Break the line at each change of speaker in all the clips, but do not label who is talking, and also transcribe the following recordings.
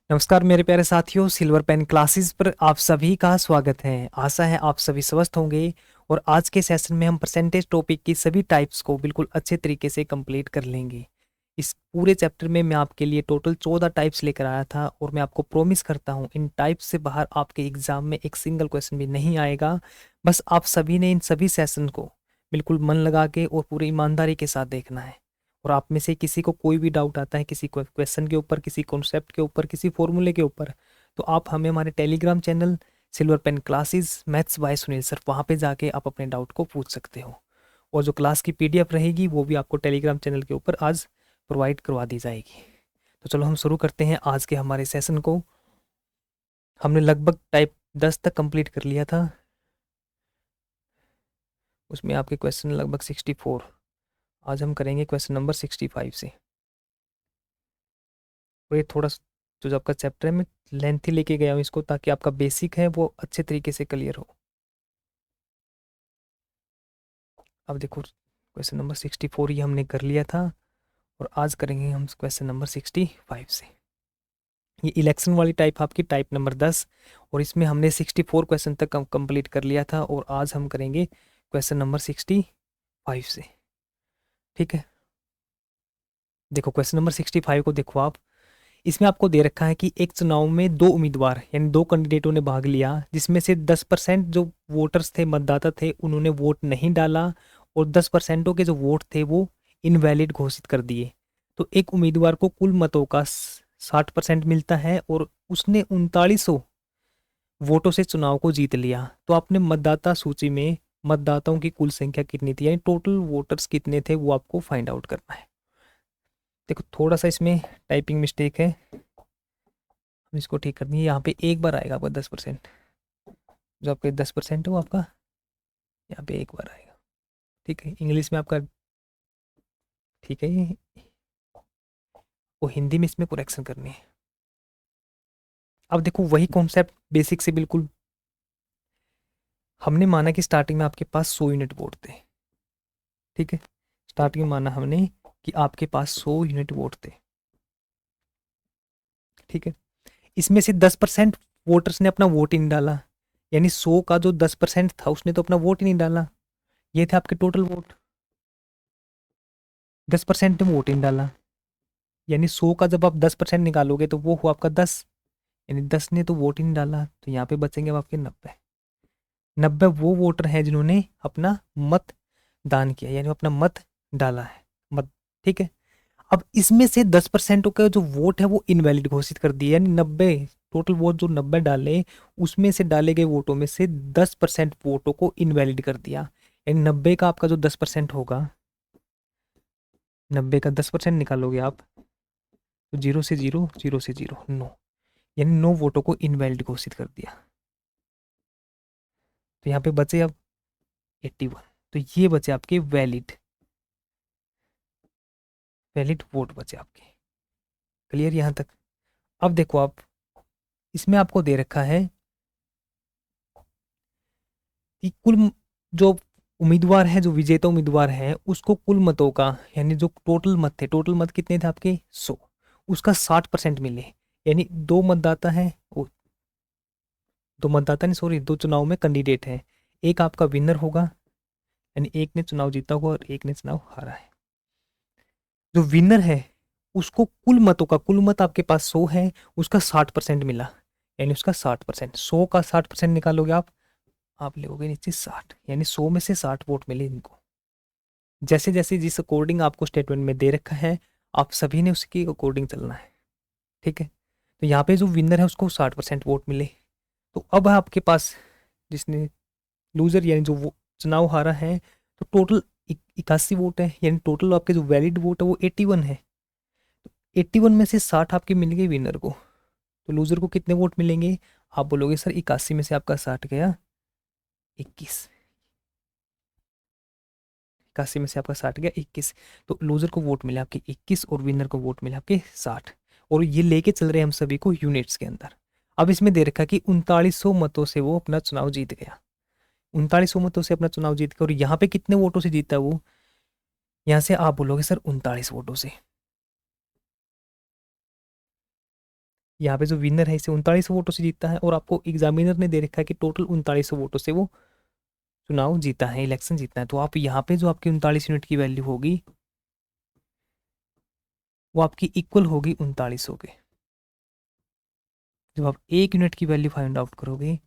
नमस्कार मेरे प्यारे साथियों, सिल्वर पेन क्लासेस पर आप सभी का स्वागत है। आशा है आप सभी स्वस्थ होंगे और आज के सेशन में हम परसेंटेज टॉपिक की सभी टाइप्स को बिल्कुल अच्छे तरीके से कंप्लीट कर लेंगे। इस पूरे चैप्टर में मैं आपके लिए टोटल 14 टाइप्स लेकर आया था और मैं आपको प्रॉमिस करता हूँ इन टाइप्स से बाहर आपके एग्जाम में एक सिंगल क्वेश्चन भी नहीं आएगा। बस आप सभी ने इन सभी सेशन को बिल्कुल मन लगा के और पूरी ईमानदारी के साथ देखना है। और आप में से किसी को कोई भी डाउट आता है किसी क्वेश्चन के ऊपर, किसी कॉन्सेप्ट के ऊपर, किसी फॉर्मूले के ऊपर, तो आप हमें हमारे Telegram channel silver pen classes maths by Sunil sir, वहाँ पे जाके आप अपने डाउट को पूछ सकते हो। और जो क्लास की पीडीएफ रहेगी वो भी आपको टेलीग्राम चैनल के ऊपर आज प्रोवाइड करवा दी जाएगी। तो चलो हम शुरू करते हैं आज के हमारे सेशन को। हमने लगभग टाइप 10 तक कंप्लीट कर लिया था, उसमें आपके क्वेश्चन लगभग 64। आज हम करेंगे क्वेश्चन नंबर 65 से। और ये थोड़ा जो आपका चैप्टर है मैं लेंथी लेके गया हूँ इसको, ताकि आपका बेसिक है वो अच्छे तरीके से क्लियर हो। अब देखो क्वेश्चन नंबर 64 ये हमने कर लिया था और आज करेंगे हम क्वेश्चन नंबर 65 से। ये इलेक्शन वाली टाइप आपकी टाइप नंबर 10 और इसमें हमने 64 क्वेश्चन तक कंप्लीट कर लिया था और आज हम करेंगे क्वेश्चन नंबर 65 से। ठीक है, देखो क्वेश्चन नंबर 65 को देखो आप। इसमें आपको दे रखा है कि एक चुनाव में दो उम्मीदवार यानी दो कैंडिडेटों ने भाग लिया, जिसमें से 10% जो वोटर्स थे, मतदाता थे, उन्होंने वोट नहीं डाला और 10% के जो वोट थे वो इनवैलिड घोषित कर दिए। तो एक उम्मीदवार को कुल मतों का 60% मिलता है और उसने 3900 वोटों से चुनाव को जीत लिया। तो आपने मतदाता सूची में मतदाताओं की कुल संख्या कितनी थी, यानी टोटल वोटर्स कितने थे, वो आपको फाइंड आउट करना है। देखो थोड़ा सा इसमें टाइपिंग मिस्टेक है, हम इसको ठीक कर देंगे। यहाँ पे एक बार आएगा आपका 10%, जो आपके 10% है वो आपका यहाँ पे एक बार आएगा। ठीक है, इंग्लिश में आपका ठीक है ये, वो हिंदी में इसमें करेक्शन करनी है। अब देखो वही कॉन्सेप्ट बेसिक से बिल्कुल। हमने माना कि स्टार्टिंग में आपके पास 100 यूनिट वोट थे। ठीक है, स्टार्टिंग में माना हमने कि आपके पास 100 यूनिट वोट थे। ठीक है, इसमें से 10% वोटर्स ने अपना वोट ही नहीं डाला, यानी 100 का जो 10% था उसने तो अपना वोट ही नहीं डाला। ये थे आपके टोटल वोट। 10% ने वोट ही नहीं डाला, यानी 100 का जब आप 10% निकालोगे तो वो हुआ आपका 10, यानी 10 ने तो वोट ही नहीं डाला। तो यहाँ पे बचेंगे अब आपके 90। 90 वो वोटर हैं जिन्होंने अपना मत दान किया, यानी अपना मत डाला है, मत। ठीक है, अब इसमें से 10% का जो वोट है वो इनवैलिड घोषित कर दिया, यानी 90 टोटल वोट जो 90 डाले उसमें से डाले गए वोटों में से 10% वोटों को इनवैलिड कर दिया। यानी 90 का आपका जो 10% होगा, 90 का 10% निकालोगे आप तो जीरो से जीरो, जीरो से जीरो, 9, यानी 9 वोटों को इनवैलिड घोषित कर दिया। तो यहाँ पे बचे अब 81। तो ये बचे आपके वैलिड वैलिड वोट बचे आपके। क्लियर यहाँ तक? अब देखो आप, इसमें आपको दे रखा है कि कुल जो उम्मीदवार है, जो विजेता उम्मीदवार है, उसको कुल मतों का, यानी जो टोटल मत थे, टोटल मत कितने थे आपके 100, उसका 60% मिले। यानी दो मतदाता है, दो मतदाता नहीं सॉरी, दो चुनाव में कैंडिडेट है, एक आपका विनर होगा, यानी एक ने चुनाव जीता होगा और एक ने चुनाव हारा है। जो विनर है उसको कुल मतों का, कुल मत आपके पास 100 है, उसका 60% मिला, यानी उसका 60%, 100 का 60% निकालोगे आप लोगे नीचे 60, यानी 100 में से 60 वोट मिले इनको। जैसे जैसे जिस अकॉर्डिंग आपको स्टेटमेंट में दे रखा है, आप सभी ने उसके अकॉर्डिंग चलना है। ठीक है, तो यहाँ पे जो विनर है उसको 60% वोट मिले। तो अब आपके पास जिसने लूजर यानी जो वो चुनाव हारा है, तो टोटल 81 वोट है, यानी टोटल आपके जो वैलिड वोट है वो 81 है। तो 81 में से 60 आपके मिल गए विनर को, तो लूजर को कितने वोट मिलेंगे? आप बोलोगे सर 81 में से आपका 60 गया 21, 81 में से आपका 60 गया 21। तो लूजर को वोट मिले आपके 21 और विनर को वोट मिले आपके 60। और ये लेके चल रहे हैं हम सभी को यूनिट्स के अंदर। अब इसमें दे रखा कि 3900 मतों से वो अपना चुनाव जीत गया, 3900 मतों से अपना चुनाव जीत गया। और यहाँ पे कितने वोटों से जीता वो? यहाँ से आप बोलोगे सर 39 वोटों से। यहाँ पे जो विनर है इसे 3900 वोटों से जीता है, और आपको एग्जामिनर ने दे रखा है कि टोटल 3900 वोटों से वो चुनाव जीता है, इलेक्शन जीता है। तो आप यहाँ पे जो आपकी 39 यूनिट की वैल्यू होगी वो आपकी इक्वल होगी 3900 के। जब आप 1 यूनिट की वैल्यू फाइंड आउट करोगे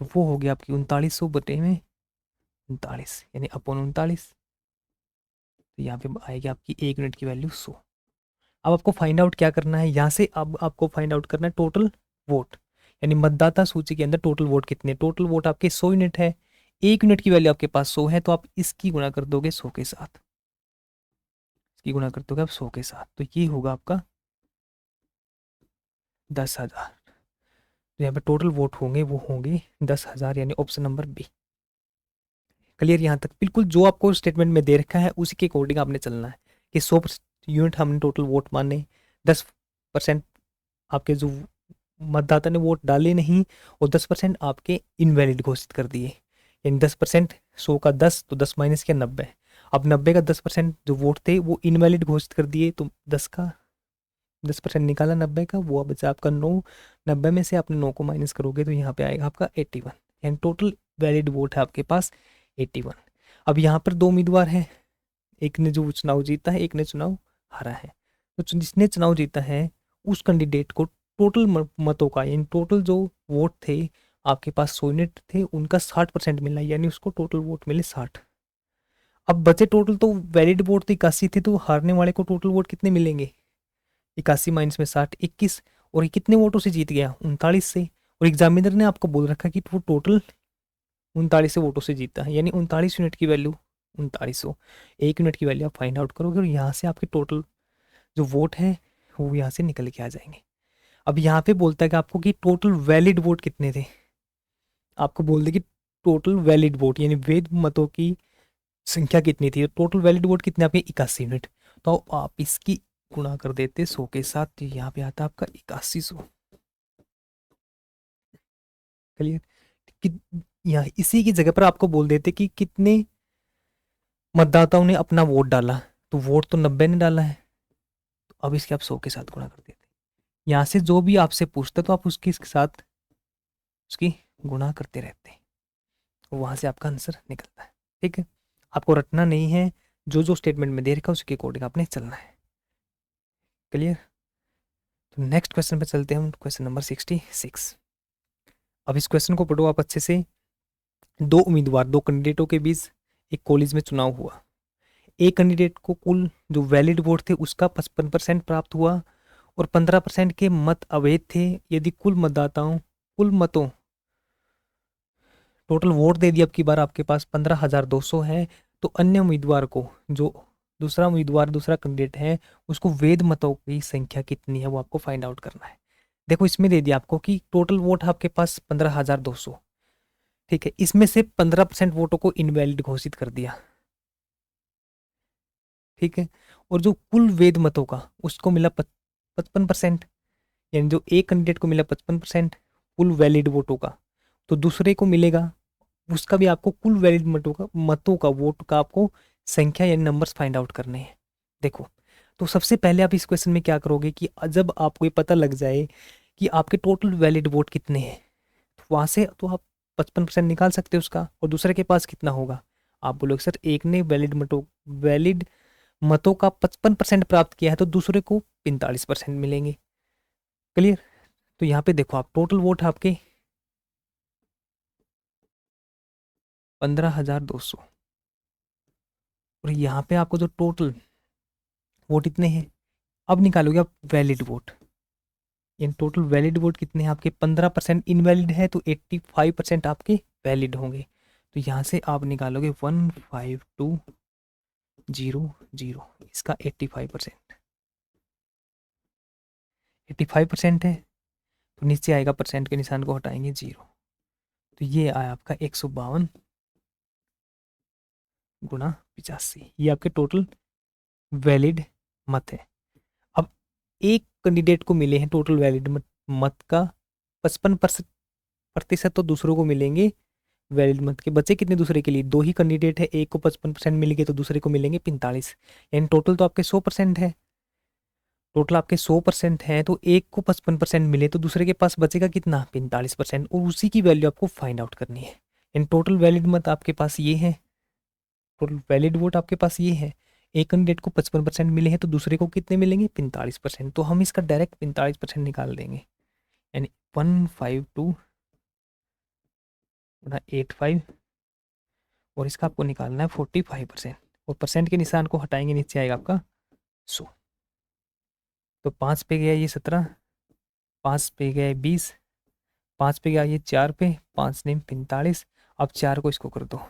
तो वो होगी आपकी 3900 बटे में 39, यानी अपॉन 39। तो यहाँ पे आएगी आपकी 1 यूनिट की वैल्यू 100। अब आपको फाइंड आउट क्या करना है, यहाँ से अब आपको फाइंड आउट करना है टोटल वोट, यानी मतदाता सूची के अंदर टोटल वोट कितने। टोटल वोट आपके 100 यूनिट है, 1 यूनिट की वैल्यू आपके पास 100 है, तो आप इसकी गुणा कर दोगे 100 के साथ, इसकी गुणा कर दोगे आप 100 के साथ, तो ये होगा आपका 10,000। तो यहाँ पे टोटल वोट होंगे वो होंगे 10,000, यानी ऑप्शन नंबर बी। क्लियर यहाँ तक? बिल्कुल जो आपको स्टेटमेंट में दे रखा है उसी के अकॉर्डिंग आपने चलना है कि 100 यूनिट हमने टोटल वोट माने, 10% आपके जो मतदाता ने वोट डाले नहीं, और 10% आपके इनवैलिड घोषित कर दिए। यानी 10%, 100 का 10 तो 10 माइनस किया 90। अब 90 का 10% जो वोट थे वो इनवैलिड घोषित कर दिए, तो 10% निकाला 90 का, वो बचा आपका 9। 90 में से आपने 9 को माइनस करोगे तो यहाँ पे आएगा आपका 81, यानी टोटल वैलिड वोट है आपके पास 81। अब यहाँ पर 2 उम्मीदवार हैं, एक ने जो चुनाव जीता है, एक ने चुनाव हारा है। तो जिसने चुनाव जीता है उस कैंडिडेट को टोटल मतों का, यानी टोटल जो वोट थे आपके पास 100 यूनिट थे, उनका 60% मिला, यानी उसको टोटल वोट मिले 60। अब बचे टोटल, तो वैलिड वोट तो 81 थे, तो हारने वाले को टोटल वोट कितने मिलेंगे, 81 माइनस में 60, 21। और ये कितने वोटों से जीत गया, 39 से। और एग्जामिनर ने आपको बोल रखा कि वो टोटल 39 वोटों से जीता है, यानी 39 यूनिट की वैल्यू 3900। 1 यूनिट की वैल्यू आप फाइंड आउट करोगे और यहाँ से आपके टोटल जो वोट है वो यहाँ से निकल के आ जाएंगे। अब यहाँ पे बोलता है कि आपको कि टोटल वैलिड वोट कितने थे, आपको बोल दे कि टोटल वैलिड वोट यानी वैध मतों की संख्या कितनी थी। टोटल वैलिड वोट कितने आपके 81 यूनिट, तो आप इसकी गुणा कर देते 100 के साथ, तो यहाँ पे आता आपका 8100। क्लियर? कि यहाँ इसी की जगह पर आपको बोल देते कि कितने मतदाताओं ने अपना वोट डाला, तो वोट तो 90 ने डाला है, तो अब इसके आप 100 के साथ गुणा कर देते। यहाँ से जो भी आपसे पूछता तो आप उसके साथ उसकी गुणा करते रहते हैं, वहां से आपका आंसर निकलता है। ठीक है, आपको रटना नहीं है, जो जो स्टेटमेंट में दे रखा है उसके अकॉर्डिंग आपने चलना है। क्लियर? तो नेक्स्ट क्वेश्चन पे चलते हैं हम, क्वेश्चन नंबर 66। अब इस क्वेश्चन को पढ़ो आप अच्छे से। दो उम्मीदवार, दो कैंडिडेटों के बीच एक कॉलेज में चुनाव हुआ। एक कैंडिडेट को कुल जो वैलिड वोट थे उसका 55% प्राप्त हुआ, और 15% के मत अवैध थे। यदि कुल मतों टोटल वोट दे दिया अब की बार आपके पास 15,200 है, तो अन्य उम्मीदवार को, जो दूसरा उम्मीदवार दूसरा कैंडिडेट है, उसको वैध मतों की संख्या कितनी है वो आपको फाइंड आउट करना है। देखो इसमें दे दिया आपको कि टोटल वोट आपके पास 15,200, ठीक है, इसमें से 15% वोटों को इनवैलिड घोषित कर दिया, ठीक है, और जो कुल वैध मतों का उसको मिला 55%, यानी जो एक कैंडिडेट को मिला 55% कुल वैलिड वोटों का, तो दूसरे को मिलेगा उसका भी। आपको कुल वैलिड मतों का वोट का आपको संख्या यानी नंबर्स फाइंड आउट करने हैं। देखो, तो सबसे पहले आप इस क्वेश्चन में क्या करोगे कि जब आपको ये पता लग जाए कि आपके टोटल वैलिड वोट कितने हैं, तो वहां से तो आप 55% निकाल सकते हो उसका, और दूसरे के पास कितना होगा। आप बोलोगे सर एक ने वैलिड मतों का 55% प्राप्त किया है, तो दूसरे को 45% मिलेंगे। क्लियर? तो यहाँ पे देखो आप टोटल वोट आपके 15,200, और यहाँ पे आपको जो टोटल वोट इतने हैं, अब निकालोगे आप valid vote. In total valid vote कितने हैं आपके 15% इनवैलिड है, तो 85% आपके वैलिड होंगे। तो यहाँ से आप निकालोगे 152,000, इसका 85% है, तो नीचे आएगा परसेंट के निशान को हटाएंगे 0, तो ये आया आपका 152 गुणा 85, ये आपके टोटल वैलिड मत है। अब एक कैंडिडेट को मिले हैं टोटल वैलिड मत का 55%, तो दूसरों को मिलेंगे वैलिड मत के। बचे कितने दूसरे के लिए, दो ही कैंडिडेट है, एक को 55% मिल गए तो दूसरे को मिलेंगे 45, यानी टोटल तो आपके 100% है। टोटल आपके 100% हैं, तो एक को 55% मिले तो दूसरे के पास बचेगा कितना, 45%, और उसी की वैल्यू आपको फाइंड आउट करनी है। इन टोटल वैलिड मत आपके पास ये है, टोटल वैलिड वोट आपके पास ये है। एक कैंडिडेट को 55% मिले हैं तो दूसरे को कितने मिलेंगे, 45%। तो हम इसका डायरेक्ट 45% निकाल देंगे, यानी 152 गुना 85, और इसका आपको निकालना है 45%, और परसेंट के निशान को हटाएंगे, नीचे आएगा आपका 100। तो 5 पे गया ये 17, 5 पे गया 20, 5 पे गया ये 4 पे, 5 ने 45। अब 4 को इसको कर दो,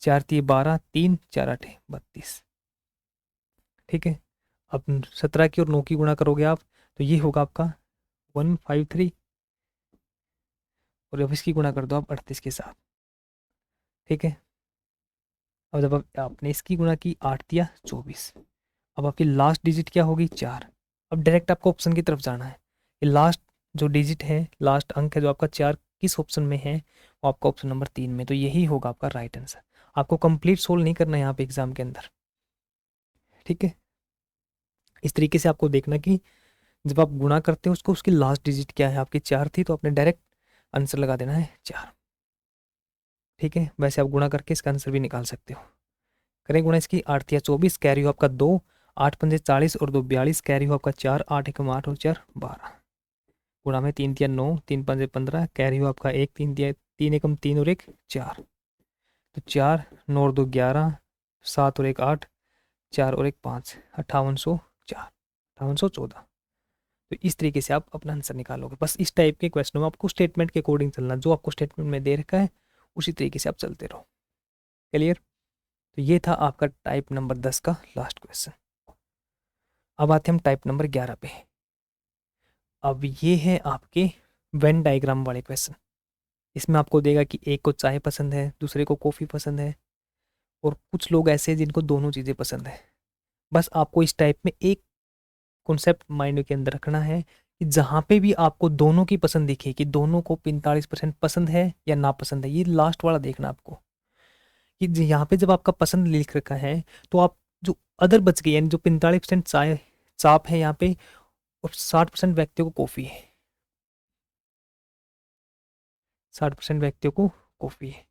4 3 12, 3 4 8 32। ठीक है, अब 17 की और 9 की गुणा करोगे आप, तो ये होगा आपका 153, और अब इसकी गुणा कर दो आप 38 के साथ। ठीक है, अब जब आपने इसकी गुणा की 8 दिया 24, अब आपकी लास्ट डिजिट क्या होगी, 4। अब डायरेक्ट आपको ऑप्शन की तरफ जाना है, ये लास्ट जो डिजिट है, लास्ट अंक है जो आपका 4, किस ऑप्शन में है, वो आपका ऑप्शन नंबर 3 में, तो यही होगा आपका राइट आंसर। आपको कंप्लीट सोल्व नहीं करना है यहाँ पे एग्जाम के अंदर। ठीक है, इस तरीके से आपको देखना कि जब आप गुणा करते हो उसको, उसकी लास्ट डिजिट क्या है, आपकी 4 थी तो आपने डायरेक्ट आंसर लगा देना है 4। ठीक है, वैसे आप गुणा करके इसका आंसर भी निकाल सकते हो। करें गुणा इसकी, 8 या 24, कैरी हो आपका 2, 8 पंजे 40 और 2 42, कैरी हो आपका 4, 8 एकम 8 और 4 12, गुणा में 3 तिया 9, 3 पंजे 15, कैरी हो आपका 1, 3 तिया 3 एकम 3 और 1 4, तो 4 9 और 2 11, 7 और 1 8, 4 और 1 5, 5804, 5814। तो इस तरीके से आप अपना आंसर निकालोगे। बस इस टाइप के क्वेश्चनों में आपको स्टेटमेंट के अकॉर्डिंग चलना, जो आपको स्टेटमेंट में दे रखा है उसी तरीके से आप चलते रहो। क्लियर? तो ये था आपका टाइप नंबर 10 का लास्ट क्वेश्चन। अब आते हैं हम टाइप नंबर 11 पे। अब ये है आपके वेन डायग्राम वाले क्वेश्चन। इसमें आपको देगा कि एक को चाय पसंद है, दूसरे को कॉफ़ी पसंद है, और कुछ लोग ऐसे हैं जिनको दोनों चीज़ें पसंद है। बस आपको इस टाइप में एक कॉन्सेप्ट माइंड के अंदर रखना है कि जहाँ पे भी आपको दोनों की पसंद दिखे, कि दोनों को 45% पसंद है या नापसंद है, ये लास्ट वाला देखना आपको, कि यहाँ पे जब आपका पसंद लिख रखा है तो आप जो अदर बच गए, यानी जो 45% चाय चाप है यहाँ पे, और 60% व्यक्तियों को कॉफ़ी है, 60% व्यक्तियों को कॉफ़ी है,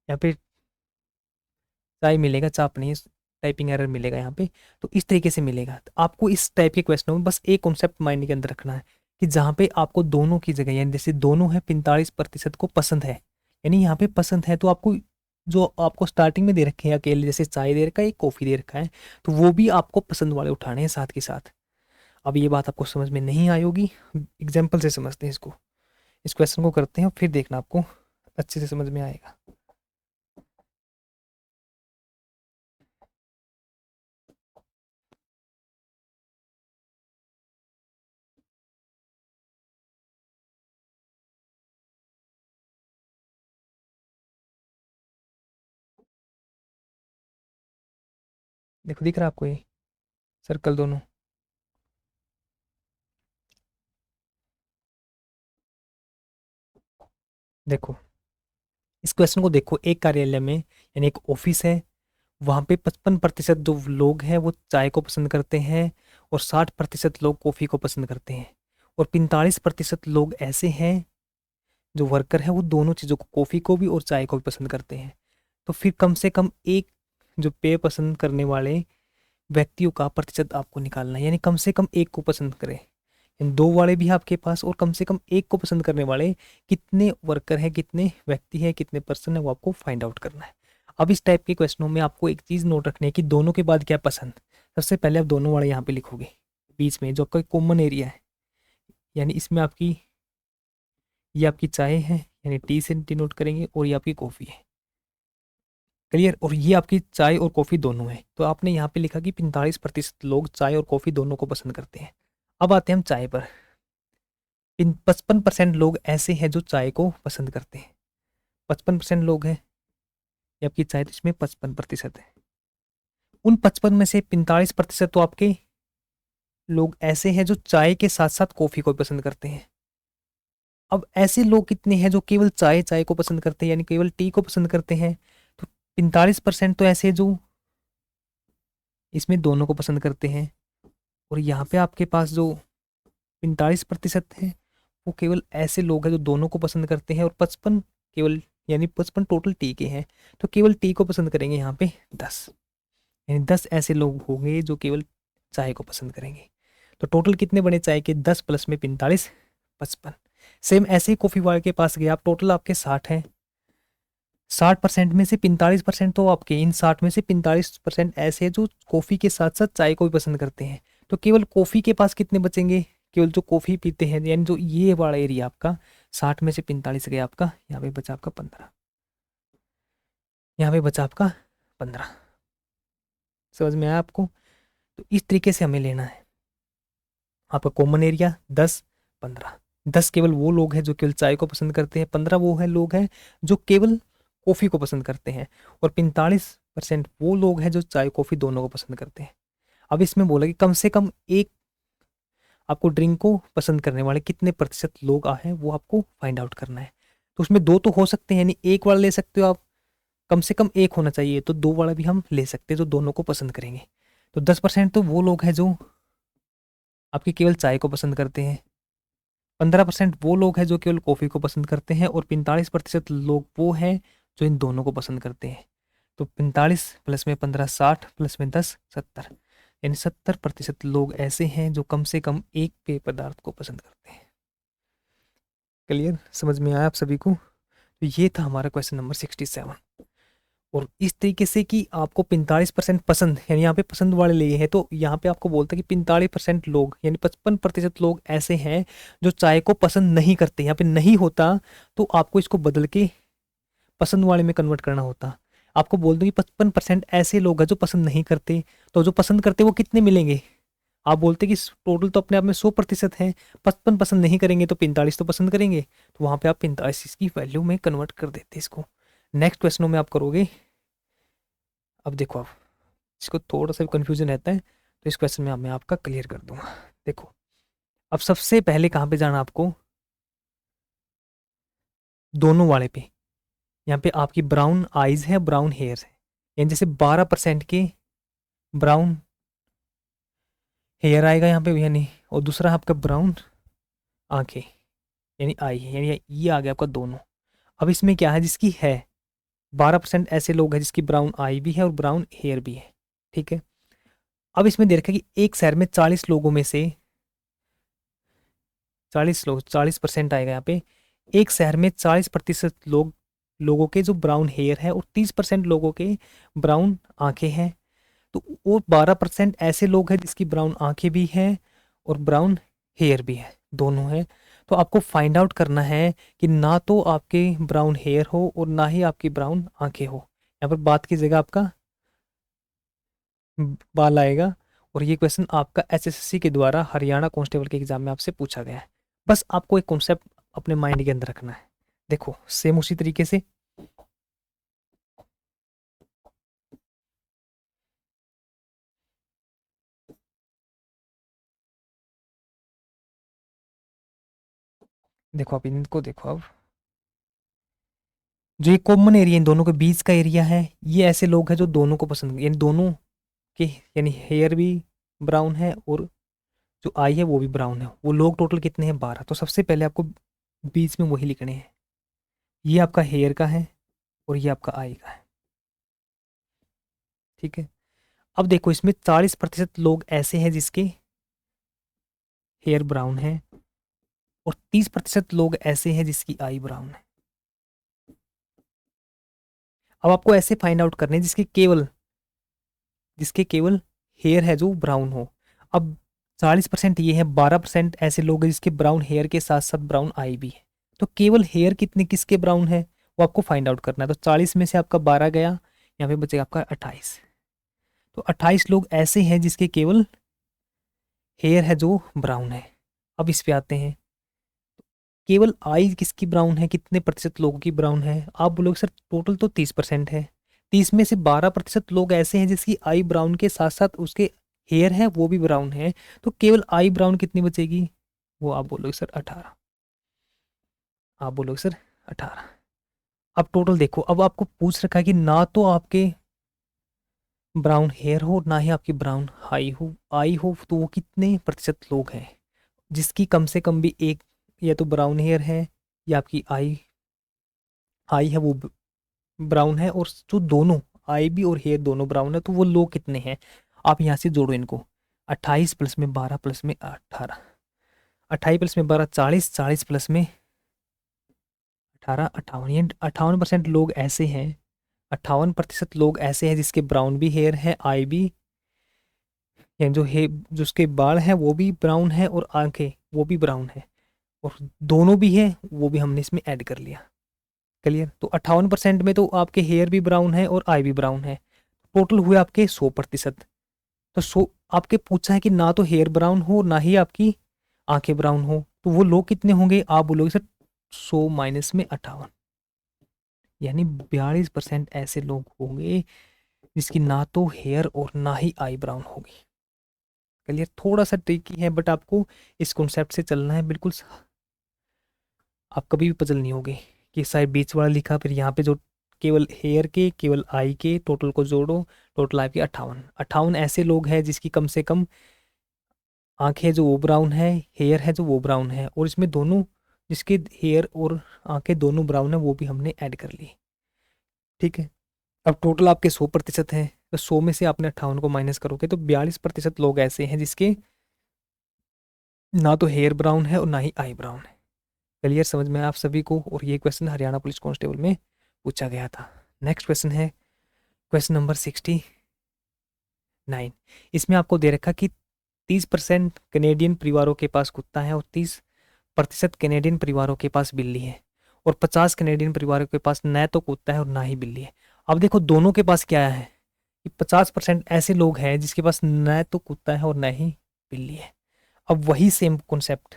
यहाँ पे चाय मिलेगा, चाप नहीं, टाइपिंग एरर मिलेगा यहाँ पे। तो इस तरीके से मिलेगा। तो आपको इस टाइप के क्वेश्चनों में बस एक कॉन्सेप्ट माइंड के अंदर रखना है कि जहाँ पे आपको दोनों की जगह, यानी जैसे दोनों है 45% को पसंद है, यानी यहाँ पे पसंद है, तो आपको जो आपको स्टार्टिंग में दे रखे हैं अकेले, जैसे चाय दे रखा है, एक कॉफ़ी दे रखा है, तो वो भी आपको पसंद वाले उठाने हैं साथ के साथ। अब ये बात आपको समझ में नहीं आई होगी, एग्जाम्पल से समझते हैं इसको, इस क्वेश्चन को करते हैं, फिर देखना आपको अच्छे से समझ में आएगा। देखो दिख रहा है आपको ये सर्कल दोनों? देखो इस क्वेश्चन को देखो, एक कार्यालय में यानी एक ऑफिस है, वहाँ पे 55% जो लोग हैं वो चाय को पसंद करते हैं, और 60% लोग कॉफ़ी को पसंद करते हैं, और 45% लोग ऐसे हैं जो वर्कर हैं वो दोनों चीज़ों को, कॉफ़ी को भी और चाय को भी पसंद करते हैं। तो फिर कम से कम एक जो पेय पसंद करने वाले व्यक्तियों का प्रतिशत आपको निकालना है, यानी कम से कम एक को पसंद करें। इन दो वाले भी हैं आपके पास, और कम से कम एक को पसंद करने वाले कितने वर्कर हैं, कितने व्यक्ति हैं, कितने पर्सन है, वो आपको फाइंड आउट करना है। अब इस टाइप के क्वेश्चनों में आपको एक चीज़ नोट रखनी है कि दोनों के बाद क्या पसंद। सबसे पहले आप दोनों वाले यहाँ पे लिखोगे बीच में, जो आपका कॉमन एरिया है, यानी इसमें आपकी ये आपकी चाय है, यानी टी से डिनोट करेंगे, और ये आपकी कॉफ़ी है। क्लियर? और ये आपकी चाय और कॉफ़ी दोनों है, तो आपने यहाँ पे लिखा कि 45% लोग चाय और कॉफ़ी दोनों को पसंद करते हैं। अब आते हैं हम चाय पर। 55% लोग ऐसे हैं जो चाय को पसंद करते हैं, 55% लोग हैं, ये आपकी चाय, तो इसमें 55% है। उन 55 में से 45% तो आपके लोग ऐसे हैं जो चाय के साथ साथ कॉफ़ी को पसंद करते हैं। अब ऐसे लोग कितने हैं जो केवल चाय चाय को पसंद करते हैं, यानी केवल टी को पसंद करते हैं, तो 45% तो ऐसे हैं जो इसमें दोनों को पसंद करते हैं, और यहाँ पे आपके पास जो 45% है वो केवल ऐसे लोग हैं जो दोनों को पसंद करते हैं, और 55 केवल, यानी 55 टोटल टी के हैं, तो केवल टी को पसंद करेंगे यहाँ पे 10, यानी 10 ऐसे लोग होंगे जो केवल चाय को पसंद करेंगे। तो टोटल कितने बने चाय के? 10 प्लस में 45, 55। सेम ऐसे ही कॉफ़ी वाले के पास गए आप, टोटल आपके 60 हैं। 60% में से 45% तो आपके, इन 60 में से 45% ऐसे हैं जो कॉफ़ी के साथ साथ चाय को भी पसंद करते हैं। तो केवल कॉफ़ी के पास कितने बचेंगे? केवल जो कॉफ़ी पीते हैं, यानी जो ये वाला एरिया आपका 60 में से 45 गया आपका, यहाँ पे बचा आपका 15, यहाँ पे बचा आपका 15। समझ में आया आपको? तो इस तरीके से हमें लेना है। आपका कॉमन एरिया 10, 15। 10 केवल वो लोग हैं जो केवल चाय को पसंद करते हैं, 15 वो है लोग हैं जो केवल कॉफ़ी को पसंद करते हैं, और 45% वो लोग हैं जो चाय कॉफ़ी दोनों को पसंद करते हैं। अब इसमें बोला कि कम से कम एक आपको ड्रिंक को पसंद करने वाले कितने प्रतिशत लोग हैं वो आपको फाइंड आउट करना है। तो उसमें दो तो हो सकते हैं, यानी एक वाला ले सकते हो आप, कम से कम एक होना चाहिए, तो दो वाला भी हम ले सकते हैं जो दोनों को पसंद करेंगे। तो 10% तो वो लोग हैं जो आपकी केवल चाय को पसंद करते हैं, 15% वो लोग हैं जो केवल कॉफ़ी को पसंद करते हैं, और 45% लोग वो हैं जो इन दोनों को पसंद करते हैं। तो 45 प्लस में 15 60, प्लस में 10 70, यानी 70% लोग ऐसे हैं जो कम से कम एक पेय पदार्थ को पसंद करते हैं। क्लियर? समझ में आया आप सभी को? तो ये था हमारा क्वेश्चन नंबर 67। और इस तरीके से कि आपको 45% पसंद, यानी यहाँ पे पसंद वाले लिए हैं, तो यहाँ पे आपको बोलता है कि 45% लोग, यानी 55% लोग ऐसे हैं जो चाय को पसंद नहीं करते। यहाँ पे नहीं होता तो आपको इसको बदल के पसंद वाले में कन्वर्ट करना होता। आपको बोल दूँ कि 55% ऐसे लोग हैं जो पसंद नहीं करते, तो जो पसंद करते वो कितने मिलेंगे? आप बोलते कि टोटल तो अपने आप में 100% है, 55 पसंद नहीं करेंगे तो 45 तो पसंद करेंगे, तो वहाँ पे आप 45 इसकी वैल्यू में कन्वर्ट कर देते इसको। नेक्स्ट क्वेश्चनों में आप करोगे। अब देखो, आप इसको थोड़ा सा कन्फ्यूजन रहता है, तो इस क्वेश्चन में मैं आपका क्लियर कर दूंगा। देखो, अब सबसे पहले कहाँ पे जाना आपको? दोनों वाले पे। यहाँ पे आपकी ब्राउन आईज है, ब्राउन हेयर है, यानी जैसे 12% के ब्राउन हेयर आएगा यहाँ पे, यानी, और दूसरा आपका ब्राउन आंखें, यानी आई है, यानी ये आ गया आपका दोनों। अब इसमें क्या है, जिसकी है 12% ऐसे लोग हैं जिसकी ब्राउन आई भी है और ब्राउन हेयर भी है, ठीक है। अब इसमें दे रखा है कि एक शहर में 40 लोगों में से 40 लोग, 40% आएगा यहाँ पे। एक शहर में 40% लोगों के जो ब्राउन हेयर है, और 30% लोगों के ब्राउन आंखें हैं। तो वो 12% ऐसे लोग हैं जिसकी ब्राउन आंखें भी हैं और ब्राउन हेयर भी है, दोनों हैं। तो आपको फाइंड आउट करना है कि ना तो आपके ब्राउन हेयर हो और ना ही आपकी ब्राउन आंखें हो। यहाँ पर बात की जगह आपका बाल आएगा। और ये क्वेश्चन आपका एसएससी के द्वारा हरियाणा कांस्टेबल के एग्जाम में आपसे पूछा गया है। बस आपको एक कॉन्सेप्ट अपने माइंड के अंदर रखना है। देखो, सेम उसी तरीके से देखो, आप इनको देखो। अब जो ये कॉमन एरिया इन दोनों के बीच का एरिया है, ये ऐसे लोग हैं जो दोनों को पसंद, यानी दोनों के, यानी हेयर भी ब्राउन है और जो आई है वो भी ब्राउन है। वो लोग टोटल कितने हैं? 12। तो सबसे पहले आपको बीच में वही लिखने हैं। ये आपका हेयर का है और ये आपका आई का है, ठीक है। अब देखो, इसमें 40% लोग ऐसे हैं जिसके हेयर ब्राउन है, और 30% लोग ऐसे हैं जिसकी आई ब्राउन है। अब आपको ऐसे फाइंड आउट करने हैं जिसके केवल हेयर है जो ब्राउन हो। अब 40% ये है, 12% ऐसे लोग हैं जिसके ब्राउन हेयर के साथ साथ ब्राउन आई भी है। तो केवल हेयर कितने किसके ब्राउन है वो आपको फाइंड आउट करना है। तो 40 में से आपका 12 गया, यहाँ पे बचेगा आपका 28। तो 28 लोग ऐसे हैं जिसके केवल हेयर है जो ब्राउन है। अब इस पे आते हैं, केवल आई किसकी ब्राउन है, कितने प्रतिशत लोगों की ब्राउन है? आप बोलोगे सर टोटल तो 30% है, 30 में से 12% लोग ऐसे हैं जिसकी आई ब्राउन के साथ साथ उसके हेयर है वो भी ब्राउन है। तो केवल आई ब्राउन कितनी बचेगी? वो आप बोलोगे सर 18। आप बोलोगे सर 18। अब टोटल देखो, अब आपको पूछ रखा है कि ना तो आपके ब्राउन हेयर हो, ना ही आपकी ब्राउन आई हो, तो वो कितने प्रतिशत लोग हैं जिसकी कम से कम भी एक या तो ब्राउन हेयर है या आपकी आई आई है वो ब्राउन है, और जो दोनों आई भी और हेयर दोनों ब्राउन है, तो वो लोग कितने हैं। आप यहाँ से जोड़ो इनको, 28 प्लस में 12 प्लस में 18, 28 प्लस में 12 40, 40 प्लस में 18 58, यानी 58% लोग ऐसे हैं, 58% लोग ऐसे हैं जिसके ब्राउन भी हेयर है, आई भी, यानी जो उसके बाल हैं वो भी ब्राउन है और आंखें वो भी ब्राउन है, और दोनों भी है वो भी हमने इसमें ऐड कर लिया। क्लियर। तो 58% में तो आपके हेयर भी ब्राउन है और आई भी ब्राउन है, टोटल हुए आपके 100%। तो 100 आपके पूछा है कि ना तो हेयर ब्राउन हो ना ही आपकी आंखें ब्राउन हो, तो वो लोग कितने होंगे, आप बोलोगे सर 100 माइनस में 58, यानी 42% ऐसे लोग होंगे जिसकी ना तो हेयर और ना ही आई ब्राउन होगी। क्लियर। थोड़ा सा ट्रिकी है बट आपको इस कॉन्सेप्ट से चलना है, बिल्कुल आप कभी भी पजल नहीं होगे कि शायद बीच वाला लिखा फिर यहाँ पे जो केवल हेयर के केवल आई के टोटल को जोड़ो, टोटल आपकी 58, 58 ऐसे लोग हैं जिसकी कम से कम आंखें जो वो ब्राउन है, हेयर है जो वो ब्राउन है, और इसमें दोनों जिसके हेयर और आंखें दोनों ब्राउन है वो भी हमने ऐड कर ली। ठीक है। अब टोटल आपके 100% है, तो 100 में से आपने 58 को माइनस करोगे तो 42% लोग ऐसे हैं जिसके ना तो हेयर ब्राउन है और ना ही आई ब्राउन है। क्लियर समझ में आप सभी को। और ये क्वेश्चन हरियाणा पुलिस कांस्टेबल में पूछा गया था। नेक्स्ट क्वेश्चन है क्वेश्चन नंबर 69। इसमें आपको दे रखा कि 30% कैनेडियन परिवारों के पास कुत्ता है और 30% कैनेडियन परिवारों के पास बिल्ली है, और 50 कैनेडियन परिवारों के पास न तो कुत्ता है और ना ही बिल्ली है। अब देखो दोनों के पास क्या है कि 50% ऐसे लोग हैं जिसके पास न तो कुत्ता है और न ही बिल्ली है। अब वही सेम कॉन्सेप्ट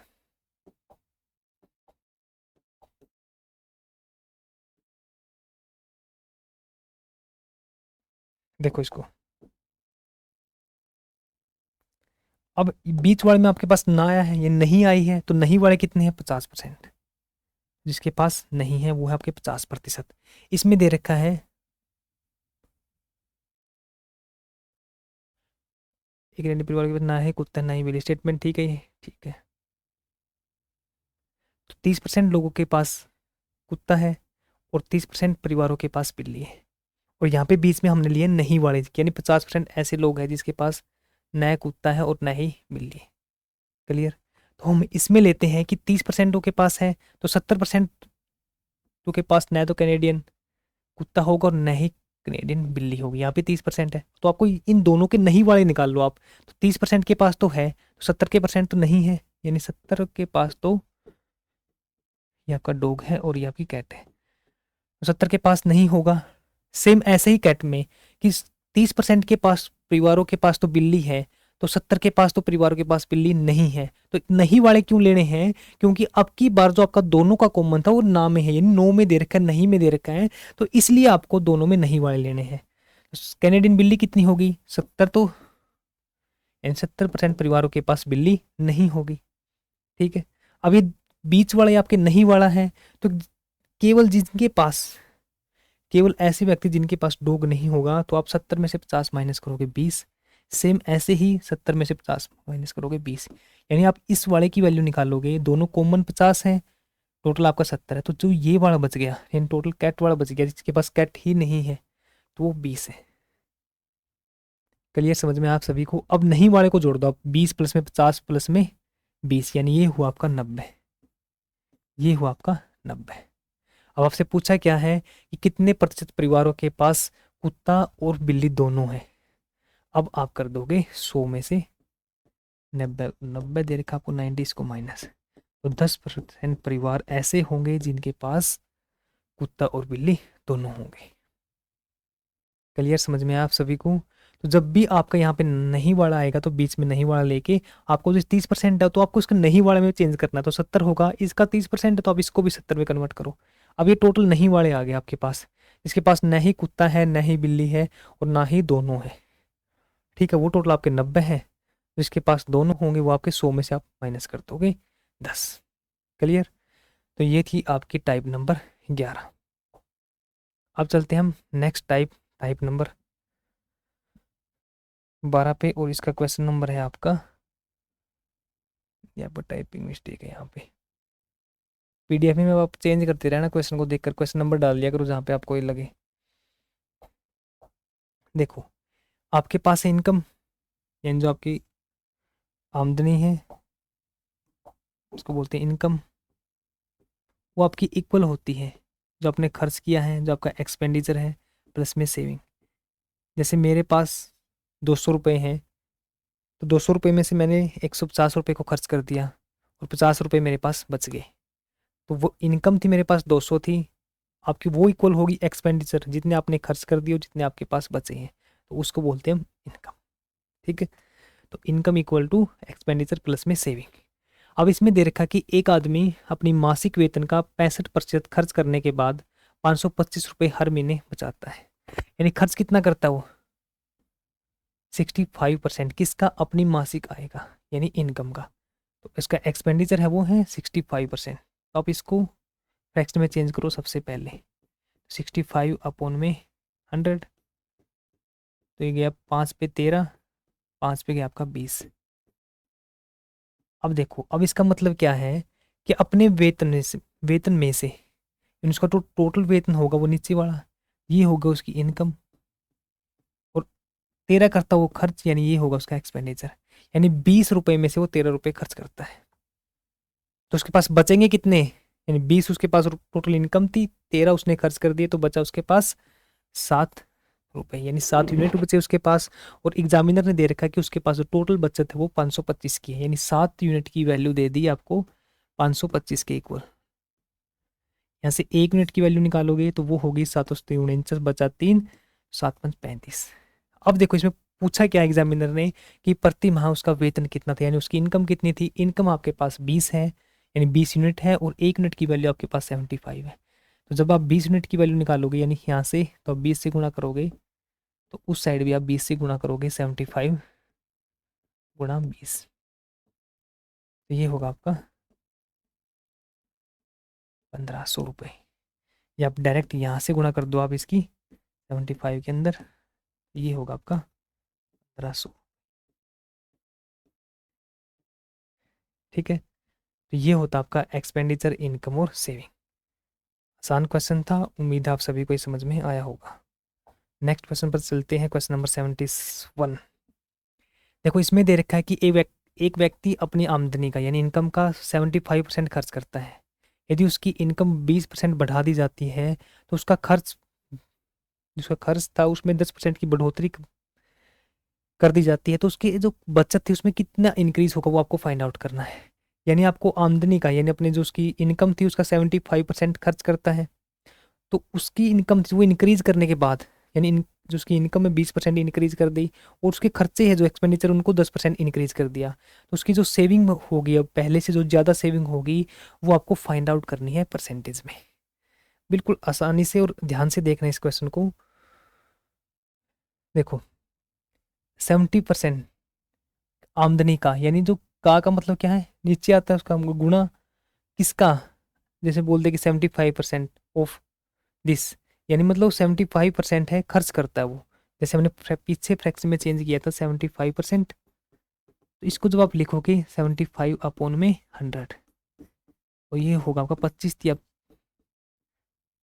देखो इसको। अब बीच वाले में आपके पास ना आया है, ये नहीं आई है, तो नहीं वाले कितने हैं 50%, जिसके पास नहीं है वो है आपके 50%। इसमें दे रखा है एक रेंडी परिवार के पास ना है कुत्ता ना ही बिल्ली, स्टेटमेंट ठीक है ये, ठीक है। तो 30% लोगों के पास कुत्ता है और 30% परिवारों के पास बिल्ली है, और यहाँ पे बीच में हमने लिए नहीं वाले, यानी 50% ऐसे लोग हैं जिसके पास न कुत्ता है और न ही बिल्ली है। क्लियर। तो हम इसमें लेते हैं कि 30% के पास है, तो 70% के पास न तो कैनेडियन कुत्ता होगा और न ही कैनेडियन बिल्ली होगी। यहाँ पे 30% है, तो आपको इन दोनों के नहीं वाले निकाल लो आप। तो 30% के पास तो है, तो 70% तो नहीं है, यानी 70 के पास तो ये आपका डॉग है और ये आपकी कैट है, तो 70 के पास नहीं होगा। सेम ऐसे ही कैट में कि 30% के पास परिवारों के पास तो बिल्ली है, तो 70 के पास तो परिवारों के पास बिल्ली नहीं है। तो नहीं वाले क्यों लेने हैं, क्योंकि अब की बार जो आपका दोनों का कॉमन था वो ना में है, यानी नो में दे रखा है, नहीं में दे रखा है, तो इसलिए आपको दोनों में नहीं वाले लेने हैं। कैनेडियन बिल्ली कितनी होगी 70, तो 70% परिवारों के पास बिल्ली नहीं होगी। ठीक है। अब ये बीच वाला आपके नहीं वाला है, तो केवल जिनके पास केवल ऐसे व्यक्ति जिनके पास डॉग नहीं होगा, तो आप 70 में से 50 माइनस करोगे 20। सेम ऐसे ही 70 में से 50 माइनस करोगे 20, यानी आप इस वाले की वैल्यू निकालोगे, दोनों कॉमन 50 है, टोटल आपका 70 है, तो जो ये वाला बच गया यानी टोटल कैट वाला बच गया जिसके पास कैट ही नहीं है, तो वो 20 है। क्लियर समझ में आप सभी को। अब नहीं वाले को जोड़ दो आप, 20 प्लस में 50 प्लस में 20, यानी ये हुआ आपका 90, ये हुआ आपका 90। अब आपसे पूछा क्या है कि कितने प्रतिशत परिवारों के पास कुत्ता और बिल्ली दोनों है। अब आप कर दोगे 100 में से 90, 90 दे रखा आपको 90, इसको माइनस, तो 10% परिवार ऐसे होंगे जिनके पास कुत्ता और बिल्ली दोनों होंगे। क्लियर समझ में आप सभी को। तो जब भी आपका यहाँ पे नहीं वाला आएगा तो बीच में नहीं वाला लेके आपको जो 30% है तो आपको इसका नहीं वाले में चेंज करना है, तो 70 होगा, इसका 30% है तो आप इसको भी 70 में कन्वर्ट करो। अब ये टोटल नहीं वाले आ गए आपके पास, इसके पास न ही कुत्ता है न ही बिल्ली है और ना ही दोनों है। ठीक है, वो टोटल आपके 90 है, जिसके पास दोनों होंगे वो आपके 100 में से आप माइनस कर दोगे 10। क्लियर। तो ये थी आपकी टाइप नंबर 11। अब चलते हैं हम नेक्स्ट टाइप, टाइप नंबर 12 पे, और इसका क्वेश्चन नंबर है आपका, यहाँ पर टाइपिंग मिस्टेक है यहाँ पे। पीडीएफ में आप चेंज करते रहना, क्वेश्चन को देखकर क्वेश्चन नंबर डाल दिया करो जहाँ पे आपको ये लगे। देखो, आपके पास है इनकम, यानी जो आपकी आमदनी है उसको बोलते हैं इनकम। वो आपकी इक्वल होती है जो आपने खर्च किया है, जो आपका एक्सपेंडिचर है, प्लस में सेविंग। जैसे मेरे पास 200 रुपये हैं, तो 200 रुपये में से मैंने 150 रुपये को खर्च कर दिया और 50 रुपये मेरे पास बच गए। तो वो इनकम थी मेरे पास 200 थी, आपकी वो इक्वल होगी एक्सपेंडिचर, जितने आपने खर्च कर दिए और जितने आपके पास बचे हैं, तो उसको बोलते हैं हम इनकम। ठीक है, तो income equal to expenditure plus में सेविंग। अब इसमें दे रखा कि एक आदमी अपनी मासिक वेतन का 65% खर्च करने के बाद 525 रुपये हर महीने बचाता है। यानी खर्च कितना करता है वो? 65%। किसका? अपनी मासिक आय का, यानी इनकम का। तो इसका एक्सपेंडिचर है वो है 65%। तो आप इसको फ्रैक्शन में चेंज करो सबसे पहले। 65 अपॉन में 100, तो ये गया 5 पे 13, 5 पे गया आपका 20। अब देखो, अब इसका मतलब क्या है कि अपने वेतन में से यानी उसका टोटल वेतन होगा वो नीचे वाला, ये होगा उसकी इनकम, और 13 करता वो खर्च, यानी ये होगा उसका एक्सपेंडिचर। यानी 20 रुपये में से वो 13 रुपये खर्च करता है, तो उसके पास बचेंगे कितने? यानी 20 उसके पास टोटल इनकम थी, 13 उसने खर्च कर दिए, तो बचा उसके पास 7 रुपये, यानी 7 यूनिट बचे उसके पास। और एग्जामिनर ने दे रखा है कि उसके पास जो टोटल बचत है वो 525 की है, यानी 7 यूनिट की वैल्यू दे दी आपको 525 के इक्वल। यहाँ से 1 यूनिट की वैल्यू निकालोगे तो वो होगी 749, बचा 3, 7 5 35। अब देखो इसमें पूछा क्या एग्जामिनर ने कि प्रति माह उसका वेतन कितना था, यानी उसकी इनकम कितनी थी। इनकम आपके पास 20 है, यानी 20 यूनिट है, और 1 यूनिट की वैल्यू आपके पास 75 है। तो जब आप 20 यूनिट की वैल्यू निकालोगे यानी यहाँ से, तो आप 20 से गुणा करोगे, तो उस साइड भी आप 20 से गुणा करोगे, 75 गुणा 20, तो ये होगा आपका 1500 रुपये। या आप डायरेक्ट यहाँ से गुणा कर दो आप इसकी 75 के अंदर, ये होगा आपका 1500। ठीक है, तो ये होता आपका एक्सपेंडिचर, इनकम और सेविंग। आसान क्वेश्चन था, उम्मीद है आप सभी को ये समझ में आया होगा। नेक्स्ट क्वेश्चन पर चलते हैं, क्वेश्चन नंबर 71। देखो इसमें दे रखा है कि एक व्यक्ति अपनी आमदनी का यानी इनकम का 75% खर्च करता है। यदि उसकी इनकम 20% बढ़ा दी जाती है तो उसका खर्च, जिसका खर्च था उसमें 10% की बढ़ोतरी कर दी जाती है, तो उसकी जो बचत थी उसमें कितना इंक्रीज होगा वो आपको फाइंड आउट करना है। यानी आपको आमदनी का, यानी अपने जो उसकी इनकम थी उसका 75% खर्च करता है, तो उसकी इनकम थी वो इंक्रीज करने के बाद, यानी जो उसकी इनकम में 20% इंक्रीज कर दी, और उसके खर्चे हैं जो एक्सपेंडिचर उनको 10% इंक्रीज कर दिया, तो उसकी जो सेविंग होगी, अब पहले से जो ज़्यादा सेविंग होगी वो आपको फाइंड आउट करनी है परसेंटेज में। बिल्कुल आसानी से और ध्यान से देखना इस क्वेश्चन को। देखो 70% आमदनी का, यानी जो का मतलब क्या है, नीचे आता है उसका गुणा किसका, जैसे बोल दे कि 75% ऑफ दिस, यानी मतलब 75% है खर्च करता है वो। जैसे हमने पीछे फ्रैक्शन में चेंज किया था 75%, तो इसको जब आप लिखोगे 75 अपॉन में 100, तो ये होगा आपका 25 थी, अब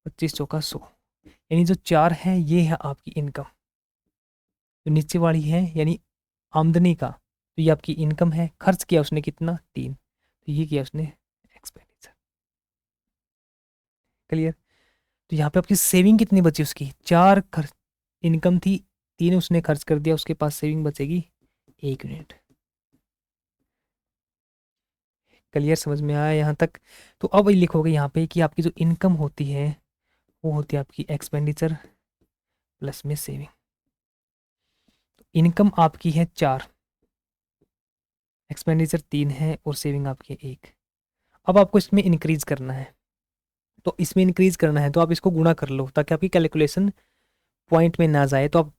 25 चौका 100, यानी जो 4 है ये है आपकी इनकम, जो नीचे वाली है यानी आमदनी का, तो ये आपकी इनकम है। खर्च किया उसने कितना, 3, तो ये किया उसने एक्सपेंडिचर। क्लियर? तो यहाँ पे आपकी सेविंग कितनी बची, उसकी 4 खर्च, इनकम थी 3 उसने खर्च कर दिया, उसके पास सेविंग बचेगी 1 यूनिट। क्लियर? समझ में आया यहाँ तक? तो अब लिखोगे यहाँ पे कि आपकी जो इनकम होती है वो होती है आपकी एक्सपेंडिचर प्लस में सेविंग। तो इनकम आपकी है 4, एक्सपेंडिचर 3 है, और सेविंग आपकी है 1। अब आपको इसमें इंक्रीज करना है, तो इसमें इंक्रीज करना है तो आप इसको गुणा कर लो ताकि आपकी कैलकुलेशन पॉइंट में ना जाए। तो आप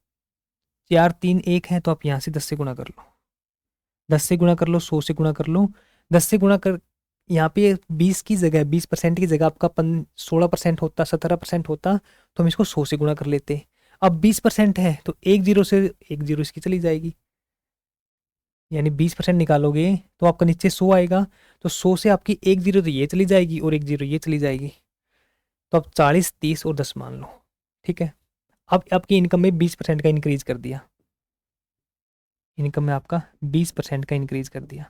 4 3 1 है, तो आप यहाँ से 10 से गुणा कर लो, 10 से गुणा कर लो, 100 से गुणा कर लो, 10 से गुणा कर, यहाँ पे 20 की जगह 20% की जगह आपका 16% होता, 17% होता, तो हम इसको 100 से गुणा कर लेते। अब 20% है तो 1 जीरो से 1 जीरो इसकी चली जाएगी, यानी 20% निकालोगे तो आपका नीचे 100 आएगा, तो 100 से आपकी एक जीरो तो ये चली जाएगी और एक जीरो ये चली जाएगी, तो आप 40, 30 और 10 मान लो। ठीक है, अब आपकी इनकम में 20% का इंक्रीज कर दिया, इनकम में आपका 20% का इंक्रीज कर दिया,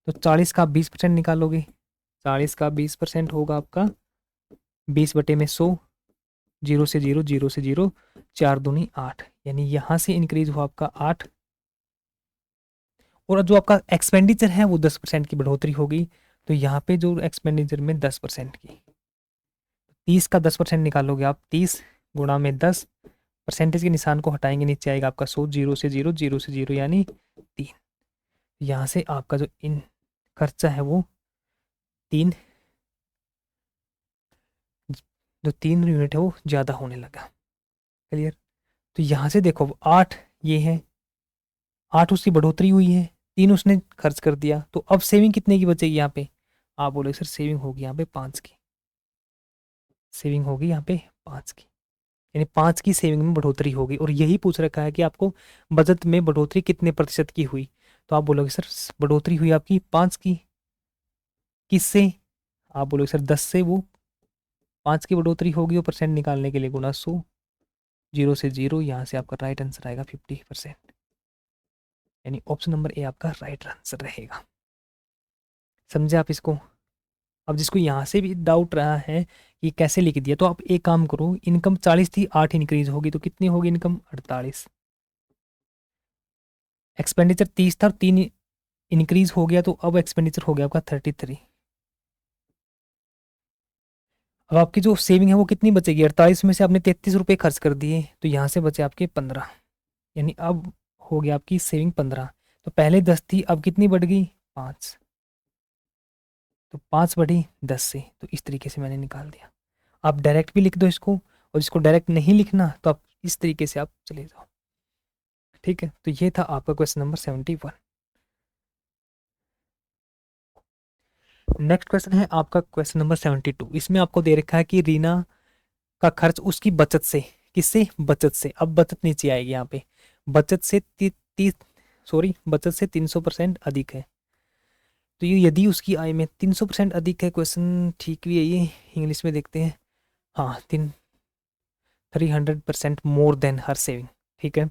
तो 40 का आप 20% निकालोगे, 40 का 20% होगा आपका 20/100, जीरो से जीरो, जीरो से जीरो, 4 दूनी 8, यानी यहाँ से इंक्रीज हुआ आपका 8। और जो आपका एक्सपेंडिचर है वो 10% की बढ़ोतरी होगी, तो यहाँ पे जो एक्सपेंडिचर में 10% की, 30 का 10% निकालोगे आप, 30 गुणा में 10, परसेंटेज के निशान को हटाएंगे, नीचे आएगा आपका 100, जीरो से जीरो, जीरो से जीरो यानी 3। यहाँ से आपका जो इन खर्चा है वो 3, जो 3 यूनिट है वो ज़्यादा होने लगा। क्लियर? तो यहाँ से देखो 8 ये है, 8 उसकी बढ़ोतरी हुई है, 3 उसने खर्च कर दिया, तो अब सेविंग कितने की बचेगी यहाँ पे? आप बोलोगे सर सेविंग होगी यहाँ पे 5 की, सेविंग होगी यहाँ पे 5 की, यानी 5 की सेविंग में बढ़ोतरी होगी। और यही पूछ रखा है कि आपको बचत में बढ़ोतरी कितने प्रतिशत की हुई, तो आप बोलोगे सर बढ़ोतरी हुई आपकी 5 की, किससे? आप बोलोगे सर 10 से, वो 5 की बढ़ोतरी होगी और परसेंट निकालने के लिए गुना 100, जीरो से जीरो, यहाँ से आपका राइट आंसर आएगा 50%, यानी ऑप्शन नंबर ए आपका राइट आंसर रहेगा। समझे आप इसको? अब जिसको यहाँ से भी डाउट रहा है कि कैसे लिख दिया, तो आप एक काम करो, इनकम 40 थी, 8 इंक्रीज होगी, तो कितनी होगी इनकम? 48। एक्सपेंडिचर 30 था और 3 इंक्रीज हो गया, तो अब एक्सपेंडिचर हो गया आपका 33। अब आपकी जो सेविंग है वो कितनी बचेगी? 48 में से आपने 33 रुपये खर्च कर दिए, तो यहाँ से बचे आपके 15, यानी अब हो गया आपकी सेविंग 15। तो पहले 10 थी, अब कितनी बढ़ गई? 5, तो 5 बढ़ी 10 से, तो इस तरीके से मैंने निकाल दिया। आप डायरेक्ट भी लिख दो इसको, और इसको डायरेक्ट नहीं लिखना तो आप इस तरीके से आप चले जाओ। ठीक है, तो ये था आपका क्वेश्चन नंबर 71। नेक्स्ट क्वेश्चन है आपका क्वेश्चन नंबर 72। इसमें आपको दे रखा है कि रीना का खर्च उसकी बचत से, किससे? बचत से। अब बचत नीचे आएगी यहाँ पे, बचत से बचत से 300% अधिक है। तो ये यदि उसकी आय में 300% अधिक है, क्वेश्चन ठीक भी है ये, इंग्लिश में देखते हैं। हाँ, 300% मोर देन हर सेविंग। ठीक है,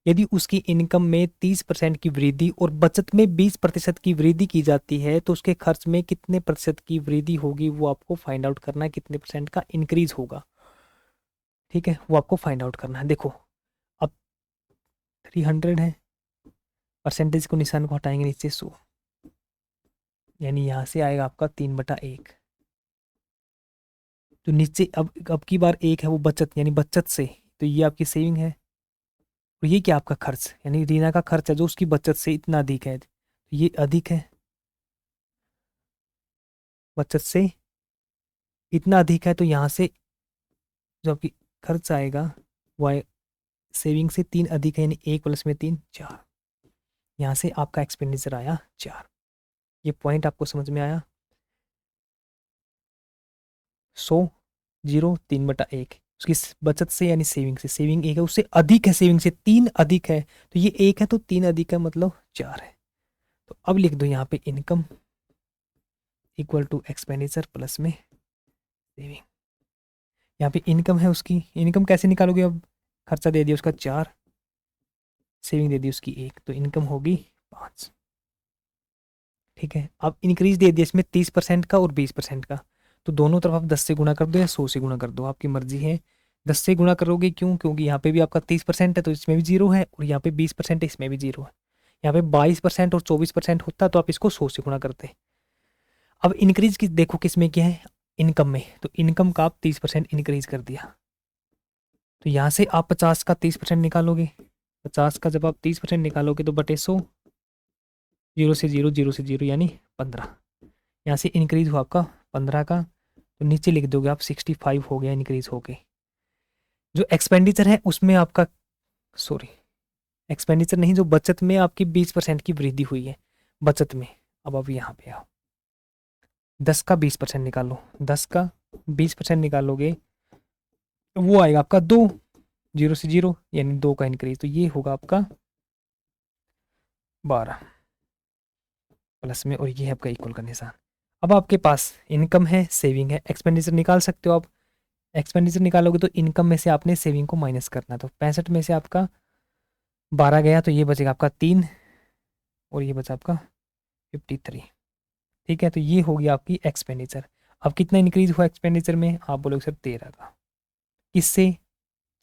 यदि उसकी इनकम में 30% की वृद्धि और बचत में 20% की वृद्धि की जाती है, तो उसके खर्च में कितने प्रतिशत की वृद्धि होगी, वो आपको फाइंड आउट करना है, कितने परसेंट का इंक्रीज होगा। ठीक है, वो आपको फाइंड आउट करना है। देखो अब 300 है, परसेंटेज को निशान को हटाएंगे, नीचे 100, यानी यहाँ से आएगा आपका 3/1। तो नीचे अब की बार एक है वो बचत, यानी बचत से, तो ये आपकी सेविंग है, और ये क्या आपका खर्च, यानी रीना का खर्च है जो उसकी बचत से इतना अधिक है, तो ये अधिक है, बचत से इतना अधिक है, तो यहाँ से जो आपकी खर्च आएगा वो आए सेविंग से 3 अधिक है, यानी 1 प्लस में 3, 4। यहाँ से आपका एक्सपेंडिचर आया 4। ये पॉइंट आपको समझ में आया? 100, जीरो, 3/1, उसकी बचत से यानी सेविंग से, सेविंग 1 है, उससे अधिक है, सेविंग से 3 अधिक है, तो ये 1 है तो 3 अधिक है, मतलब 4 है। तो अब लिख दो यहाँ पे income equal to expenditure plus में सेविंग। यहाँ पे इनकम है उसकी, इनकम कैसे निकालोगे? अब खर्चा दे दिया उसका 4, सेविंग दे दी उसकी 1, तो इनकम होगी 5। ठीक है, अब इंक्रीज दे दिया इसमें 30% का और 20% का, तो दोनों तरफ आप 10 से गुणा कर दो या 100 से गुणा कर दो, आपकी मर्जी है। 10 से गुणा करोगे क्यों? क्योंकि यहाँ पे भी आपका 30% है तो इसमें भी जीरो है, और यहाँ पे 20% है इसमें भी जीरो है। यहाँ पे 22% और 24% होता तो आप इसको 100 से गुणा करते। अब इंक्रीज की देखो किस में क्या है? इनकम में, तो इनकम का आप 30% इंक्रीज कर दिया, तो यहाँ से आप 50 का 30% निकालोगे, 50 का जब आप 30% निकालोगे तो बटे 100, जीरो से जीरो, जीरो से जीरो यानी 15। यहाँ से इंक्रीज हुआ आपका 15 का, तो नीचे लिख दोगे आप 65 हो गया इंक्रीज हो गए। जो एक्सपेंडिचर है उसमें आपका, सॉरी एक्सपेंडिचर नहीं, जो बचत में आपकी 20% की वृद्धि हुई है बचत में। अब यहाँ पे आओ, 10 का 20% निकालो, 10 का 20% निकालोगे वो आएगा आपका 2, जीरो से जीरो यानी 2 का इंक्रीज, तो ये होगा आपका 12। प्लस में, और ये है आपका इक्वल का निशान। अब आपके पास इनकम है, सेविंग है, एक्सपेंडिचर निकाल सकते हो आप। एक्सपेंडिचर निकालोगे तो इनकम में से आपने सेविंग को माइनस करना, तो 65 में से आपका 12 गया, तो ये बचेगा आपका 3, और ये बचा आपका 53। ठीक है, तो ये होगी आपकी एक्सपेंडिचर। अब कितना इंक्रीज हुआ एक्सपेंडिचर में, आप बोलोगे सर 13 का। किससे,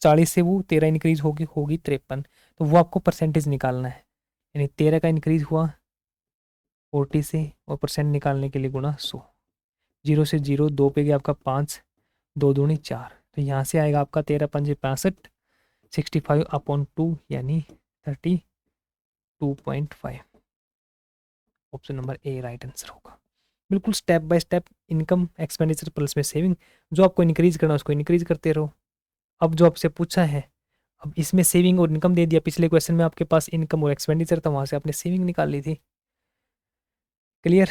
40 से वो 13 इंक्रीज होगी होगी 53, तो वो आपको परसेंटेज निकालना है। यानी 13 का इंक्रीज हुआ 40 से, और परसेंट निकालने के लिए गुणा 100। 0 से 0, 2 पे गया आपका 5, 2 दूनी 4, तो यहाँ से आएगा आपका 13 पंजे 65, 65/2 यानी 32.5। Option number A right answer होगा। बिल्कुल step by step, income, expenditure plus में सेविंग, जो आपको इंक्रीज करना है उसको इंक्रीज करते रहो। अब जो आपसे पूछा है, अब इसमें सेविंग और इनकम दे दिया, पिछले क्वेश्चन में आपके पास इनकम और एक्सपेंडिचर था, वहां से आपने सेविंग निकाल ली थी। क्लियर।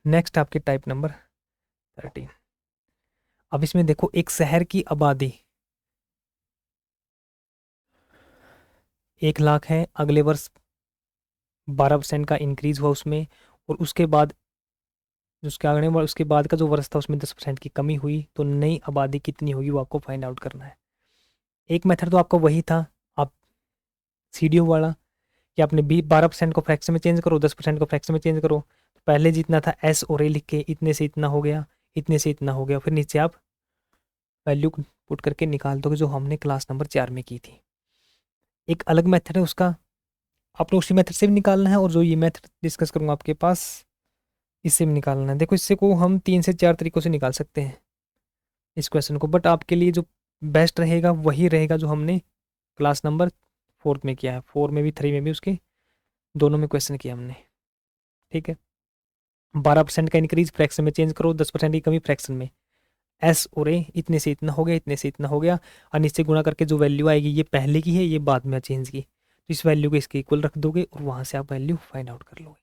नेक्स्ट आपके टाइप नंबर 13। अब इसमें देखो, एक शहर की आबादी 1 लाख है, अगले वर्ष 12% का इंक्रीज हुआ उसमें, और उसके बाद उसके बाद का जो वर्ष था उसमें 10% की कमी हुई, तो नई आबादी कितनी होगी वो आपको फाइंड आउट करना है। एक मेथड तो आपका वही था, आप सीडीओ वाला, कि आपने 12% को फ्रैक्शन में चेंज करो, 10% को फ्रैक्शन में चेंज करो। तो पहले जितना था एस और ए लिख के, इतने से इतना हो गया, इतने से इतना हो गया, फिर नीचे आप वैल्यू पुट करके निकाल दोगे, जो हमने क्लास नंबर 4 में की थी। एक अलग मेथड है उसका, आप लोग उसी मेथड से भी निकालना है, और जो ये मेथड डिस्कस करूंगा आपके पास, इससे भी निकालना है। देखो, इससे को हम 3 से 4 तरीकों से निकाल सकते हैं इस क्वेश्चन को, बट आपके लिए जो बेस्ट रहेगा वही रहेगा जो हमने क्लास नंबर 4 में किया है, 4 में भी 3 में भी, उसके दोनों में क्वेश्चन किया हमने। ठीक है, 12% का इंक्रीज फ्रैक्शन में चेंज करो, 10% की कमी फ्रैक्शन में, एस और ए इतने से इतना हो गया, इतने से इतना हो गया, और नीचे गुणा करके जो वैल्यू आएगी, ये पहले की है, ये बाद में चेंज की, तो इस वैल्यू को इसके इक्वल रख दोगे, और वहां से आप वैल्यू फाइंड आउट कर लोगे।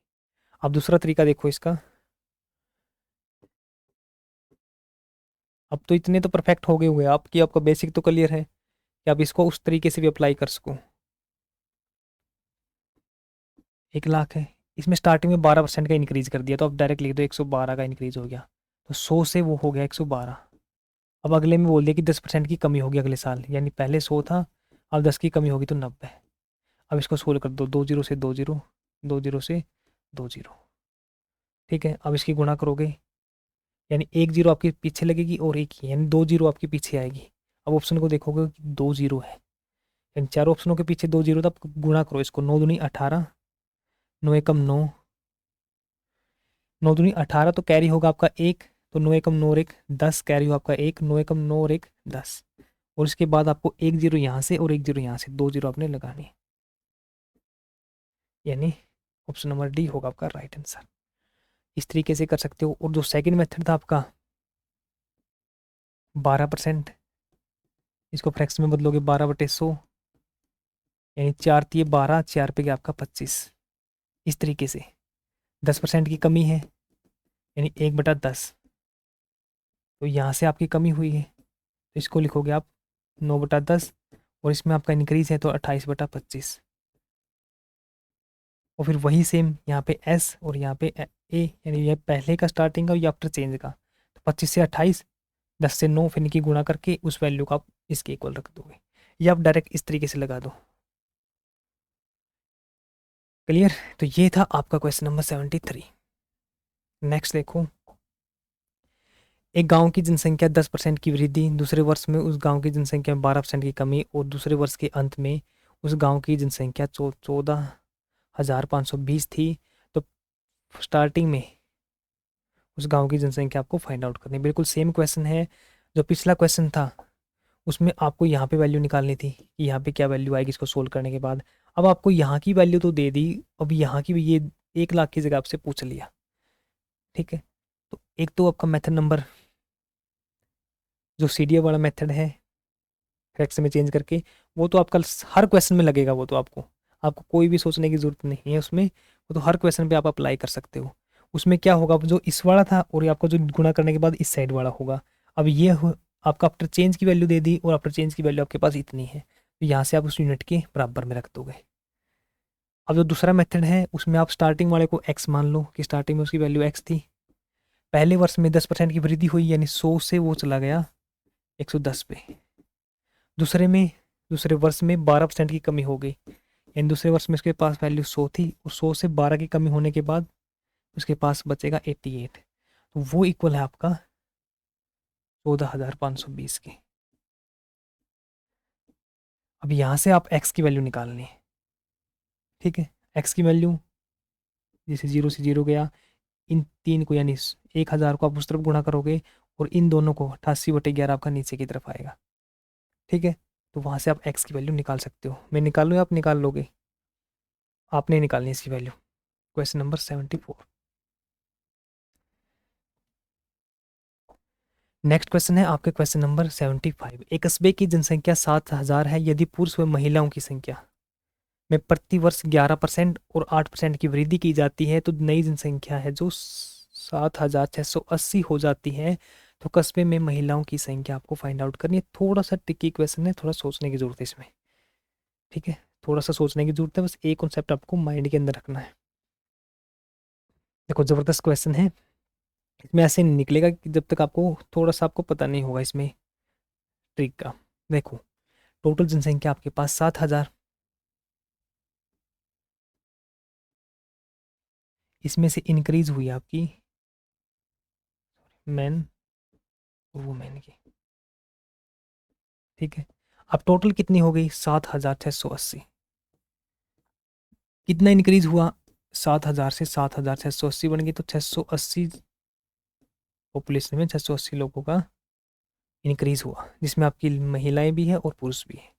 अब दूसरा तरीका देखो इसका। अब तो इतने तो परफेक्ट हो गए हुए आपकी, आपका बेसिक तो क्लियर है कि आप इसको उस तरीके से भी अप्लाई कर सको। 1 लाख है, इसमें स्टार्टिंग में 12% का इंक्रीज कर दिया, तो आप डायरेक्ट लिख दो 112 का इंक्रीज हो गया, तो 100 से वो हो गया 112। अब अगले में बोल दिया कि 10% की कमी होगी अगले साल, यानी पहले 100 था, अब 10 की कमी होगी तो 90। अब इसको सोल्व कर दो, 2 जीरो से 2 जीरो, 2 जीरो से 2 जीरो। ठीक है, अब इसकी गुणा करोगे, यानी 1 जीरो आपके पीछे लगेगी और एक ही, यानी 2 जीरो आपके पीछे आएगी। अब ऑप्शन को देखोगे कि 2 जीरो है, यानी चारों ऑप्शनों के पीछे 2 जीरो था, अब गुणा करो इसको, 9 दूनी 18, 9 एकम 9, 9 दूनी 18, तो कैरी होगा आपका 1, तो 9 एकम 9 और 1 10, कैरी हो आपका 1, 9 एकम 9 और 1 10, और इसके बाद आपको 1 जीरो यहाँ से और 1 जीरो यहाँ से, 2 जीरो आपने लगानी, यानी ऑप्शन नंबर डी होगा आपका राइट आंसर। इस तरीके से कर सकते हो। और जो सेकंड मेथड था आपका 12%, इसको फ्रैक्शन में बदलोगे, 12/100, यानी 4×3 = 12, 4 पे गया आपका 25। इस तरीके से 10% की कमी है, यानी 1/10, तो यहाँ से आपकी कमी हुई है, तो इसको लिखोगे आप 9/10, और इसमें आपका इंक्रीज है तो 28/25, और फिर वही सेम यहाँ पे एस और यहाँ पे ए, यानी ये पहले का स्टार्टिंग का या आफ्टर चेंज का, तो 25 से 28, 10 से 9, फिर इनकी गुणा करके उस वैल्यू को आप इसके इक्वल रख दोगे, या आप डायरेक्ट इस तरीके से लगा दो। क्लियर। तो ये था आपका क्वेश्चन नंबर 73। नेक्स्ट देखो, एक गांव की जनसंख्या 10% की वृद्धि, दूसरे वर्ष में उस गांव की जनसंख्या में 12% की कमी, और दूसरे वर्ष के अंत में उस गांव की जनसंख्या 14,520 थी। तो स्टार्टिंग में उस गांव की जनसंख्या आपको फाइंड आउट करनी है। बिल्कुल सेम क्वेश्चन है जो पिछला क्वेश्चन था, उसमें आपको यहाँ पे वैल्यू निकालनी थी कि यहाँ पे क्या वैल्यू आएगी इसको सोल्व करने के बाद। अब आपको यहाँ की वैल्यू तो दे दी, अब यहाँ की भी ये 1 लाख की जगह आपसे पूछ लिया। ठीक है, तो एक तो आपका मेथड नंबर जो सीडीए वाला मेथड है फ्रैक्शन में चेंज करके, वो तो आपका हर क्वेश्चन में लगेगा, वो तो आपको आपको कोई भी सोचने की जरूरत नहीं है उसमें, वो तो हर क्वेश्चन पे आप अप्लाई कर सकते हो। उसमें क्या होगा, जो इस वाला था और ये आपको जो गुणा करने के बाद इस साइड वाला होगा। अब ये आपका आफ्टर चेंज की वैल्यू दे दी, और आफ्टर चेंज की वैल्यू आपके पास इतनी है, तो यहाँ से आप उस यूनिट के बराबर में रख दोगे। अब जो दूसरा मेथड है उसमें आप स्टार्टिंग वाले को x मान लो कि स्टार्टिंग में उसकी वैल्यू x थी, पहले वर्ष में 10% की वृद्धि हुई यानी 100 से वो चला गया 110 पे, दूसरे में दूसरे वर्ष में 12% की कमी हो गई, यानी दूसरे वर्ष में उसके पास वैल्यू 100 थी और 100 से 12 की कमी होने के बाद उसके पास बचेगा 88, तो वो इक्वल है आपका 14,520 के। अब यहाँ से आप x की वैल्यू निकालनी है, ठीक है। x की वैल्यू जैसे 0 से 0 गया, इन तीन को यानी 1,000 को आप उस तरफ गुणा करोगे और इन दोनों को 88/11 आपका नीचे की तरफ आएगा, ठीक है। तो वहाँ से आप x की वैल्यू निकाल सकते हो, मैं निकालूँ या आप निकाल लोगे? आपने निकालनी है इसकी value. Question number 74। Next question है आपके क्वेश्चन नंबर 75। एक कस्बे की जनसंख्या 7,000 है, यदि पुरुष व महिलाओं की संख्या में प्रति वर्ष 11% और 8% की वृद्धि की जाती है तो नई जनसंख्या है जो 7,680 हो जाती है। तो कस्बे में महिलाओं की संख्या आपको फाइंड आउट करनी है। थोड़ा सा ट्रिकी क्वेश्चन है, थोड़ा सोचने की जरूरत है इसमें, ठीक है। थोड़ा सा सोचने की जरूरत है, बस एक कॉन्सेप्ट आपको माइंड के अंदर रखना है। देखो जबरदस्त क्वेश्चन है, इसमें ऐसे नहीं निकलेगा कि जब तक आपको थोड़ा सा आपको पता नहीं होगा इसमें ट्रिक का। देखो टोटल जनसंख्या आपके पास 7,000, इसमें से इंक्रीज हुई आपकी मैन और वुमेन की, ठीक है। अब टोटल कितनी हो गई? 7,680। कितना इंक्रीज हुआ? 7,000 से 7,680 बन गई, तो 680 पॉपुलेशन में 680 लोगों का इंक्रीज हुआ, जिसमें आपकी महिलाएं भी है और पुरुष भी है।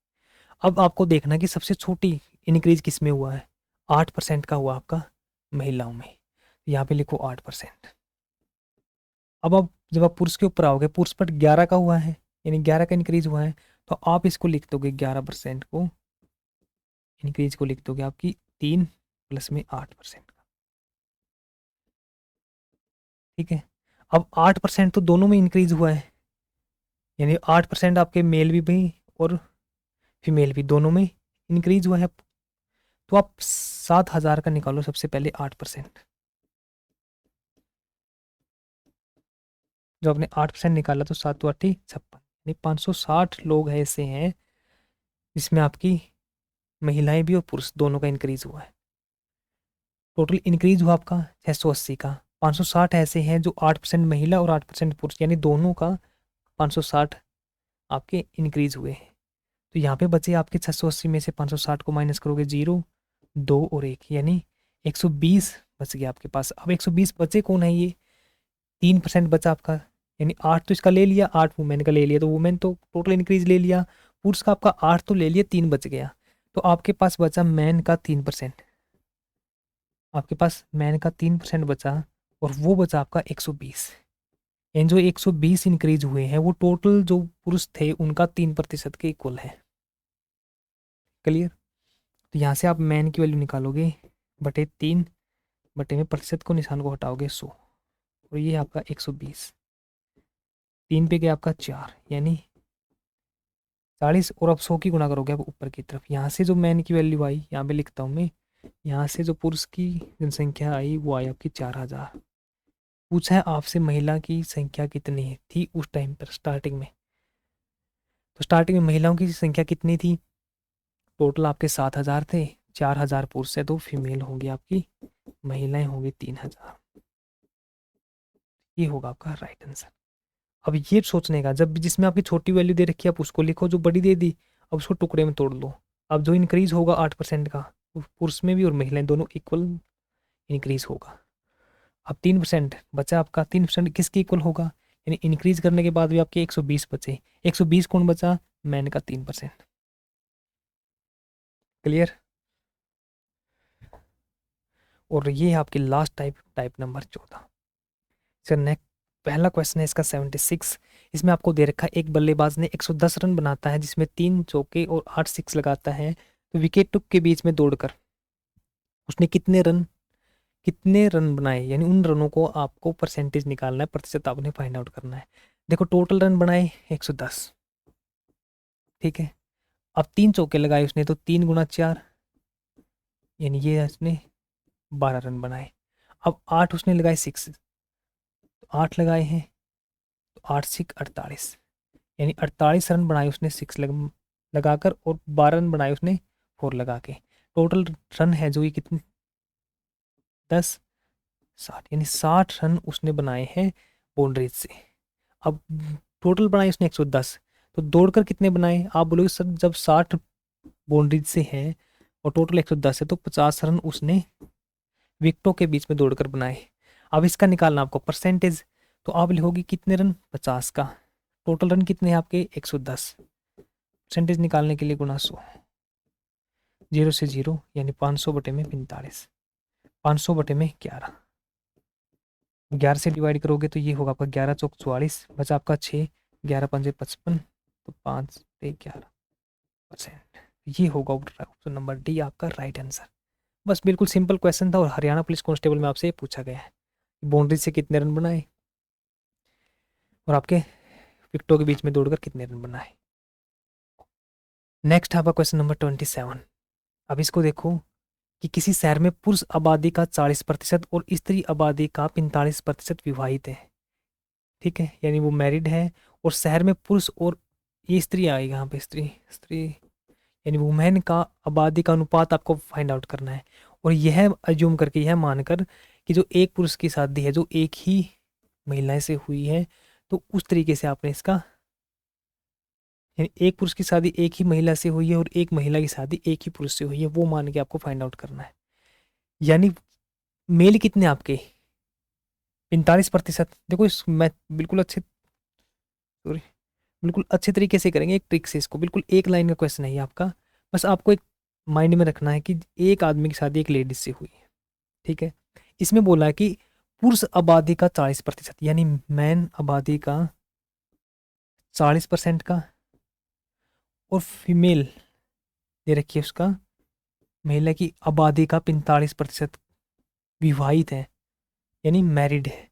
अब आपको देखना कि सबसे छोटी इंक्रीज किस में हुआ है। 8% का हुआ आपका महिलाओं में, यहाँ पे लिखो 8%। अब आप जब आप पुरुष के ऊपर आओगे, पुरुष पर 11 का हुआ है, यानी 11 का इंक्रीज हुआ है, तो आप इसको लिख दोगे 11% को, इंक्रीज को लिख दोगे आपकी 3 प्लस में 8% का, ठीक है। अब 8% तो दोनों में इंक्रीज हुआ है, यानी 8% आपके मेल भी और फीमेल भी दोनों में इंक्रीज हुआ है। तो आप 7,000 का निकालो सबसे पहले 8%। जो आपने 8% निकाला तो 7 8 56, यानी 560 लोग ऐसे हैं जिसमें आपकी महिलाएं भी और पुरुष दोनों का इंक्रीज हुआ है। टोटल इंक्रीज हुआ आपका 680 का, 560 ऐसे हैं जो 8% महिला और 8% पुरुष, यानी दोनों का 560 आपके इंक्रीज हुए हैं। तो यहाँ पे बचे आपके 680 में से 560 को माइनस करोगे 0 2 और 1, यानी 120 बच गया आपके पास। अब 120 बचे कौन है? ये 3% बचा आपका, यानी 8 तो इसका ले लिया, 8 वुमेन का ले लिया, तो वुमेन तो टोटल इंक्रीज ले लिया, पुरुष का आपका 8 तो ले लिया, 3 बच गया। तो आपके पास बचा मैन का 3%, आपके पास मैन का 3% बचा, और वो बचा आपका 120। यानी जो 120 इंक्रीज हुए हैं वो टोटल जो पुरुष थे उनका 3% के इक्वल है। क्लियर? तो यहाँ से आप मैन की वैल्यू निकालोगे बटे 3, बटे में प्रतिशत को निशान को हटाओगे 100, और ये आपका 120, 3 पे गया आपका 4, यानी 40, और अब 100 की गुणा करोगे आप ऊपर की तरफ। यहाँ से जो मैन की वैल्यू आई यहाँ पे लिखता हूँ मैं, यहाँ से जो पुरुष की जनसंख्या आई वो आई आपकी 4,000। पूछा है आपसे महिला की संख्या कितनी थी उस टाइम पर स्टार्टिंग में, तो स्टार्टिंग में महिलाओं की संख्या कितनी थी? टोटल आपके 7,000 थे, 4,000 पुरुष है तो फीमेल होंगी आपकी, महिलाएं होंगी 3,000। ये होगा आपका राइट आंसर। अब ये सोचने का, जब भी जिसमें आपकी छोटी वैल्यू दे रखी है आप उसको लिखो, जो बड़ी दे दी अब उसको टुकड़े में तोड़ लो। अब जो इंक्रीज होगा 8% का, वो पुरुष में भी और महिलाएं दोनों इक्वल इंक्रीज होगा। अब 3% बचा आपका, 3% किसके इक्वल होगा? यानी इंक्रीज करने के बाद भी आपके 120 बचे, 120 कौन बचा? मैन का 3%। क्लियर? और ये है आपकी last type, type number 14। Sir next पहला क्वेश्चन है इसका 76। इसमें आपको दे रखा है एक बल्लेबाज ने 110 रन बनाता है जिसमें 3 चौके और 8 सिक्स लगाता है, तो विकेट टुक के बीच में दौड़कर उसने कितने रन बनाए, यानी उन रनों को आपको परसेंटेज निकालना है, प्रतिशत आपने फाइंड आउट करना है। देखो टोटल रन बनाए 110, ठीक है। अब 3 चौके लगाए उसने, तो 3 गुना 4, यानी ये उसने 12 रन बनाए। अब 8 उसने लगाए 6, तो 8 लगाए हैं, तो 8 6 48, यानी 48 रन बनाए उसने 6 लगाकर, और 12 रन बनाए उसने 4 लगा के। टोटल रन है जो ये कितने, 10 60, यानी 60 रन उसने बनाए हैं बाउंड्रीज से। अब टोटल बनाए उसने 110, तो दौड़कर कितने बनाए आप बोलोगे सर, जब 60 बाउंड्रीज से हैं और टोटल 110 है, तो 50 रन उसने विकेटों के बीच में दौड़कर बनाए। अब इसका निकालना आपको परसेंटेज, तो आप लिखोगे कितने रन, 50 का, टोटल रन कितने हैं आपके 110, परसेंटेज निकालने के लिए गुना 100, 0 से 0 यानी 500 बटे में 45, 500 बटे में 11, 11 से डिवाइड करोगे तो ये होगा आपका 11 चौक 44, बचा आपका 6, 11 पंजे 55, तो 5 से 11%। ये होगा ऑप्शन नंबर डी आपका राइट आंसर। बस बिल्कुल सिंपल क्वेश्चन था, और हरियाणा पुलिस कांस्टेबल में आपसे पूछा गया है बाउंड्री से कितने रन बनाए और आपके विकेटों के बीच में दौड़कर कितने रन बनाए। नेक्स्ट आपका क्वेश्चन नंबर 27। अब इसको देखो कि किसी शहर में पुरुष आबादी का 40% और स्त्री आबादी का 45% विवाहित है। ठीक है, यानी वो मैरिड है, और शहर में पुरुष और, ये स्त्री आएगा यहाँ पे, स्त्री स्त्री यानी वुमेन का आबादी का अनुपात आपको फाइंड आउट करना है। और यह अज्यूम करके, यह मानकर कि जो एक पुरुष की शादी है जो एक ही महिला से हुई है, तो उस तरीके से आपने इसका, यानी एक पुरुष की शादी एक ही महिला से हुई है और एक महिला की शादी एक ही पुरुष से हुई है, वो मान के आपको फाइंड आउट करना है। यानी मेल कितने आपके, 45%। देखो इस मैं बिल्कुल अच्छे, सॉरी, बिल्कुल अच्छे तरीके से करेंगे, एक ट्रिक से इसको, बिल्कुल एक लाइन का क्वेश्चन है ये आपका। बस आपको एक माइंड में रखना है कि एक आदमी की शादी एक लेडीज से हुई है। ठीक है, इसमें बोला है कि पुरुष आबादी का 40%, यानी मैन आबादी का 40% का, और फीमेल दे रखी है उसका, महिला की आबादी का 45% विवाहित है, यानी मैरिड है।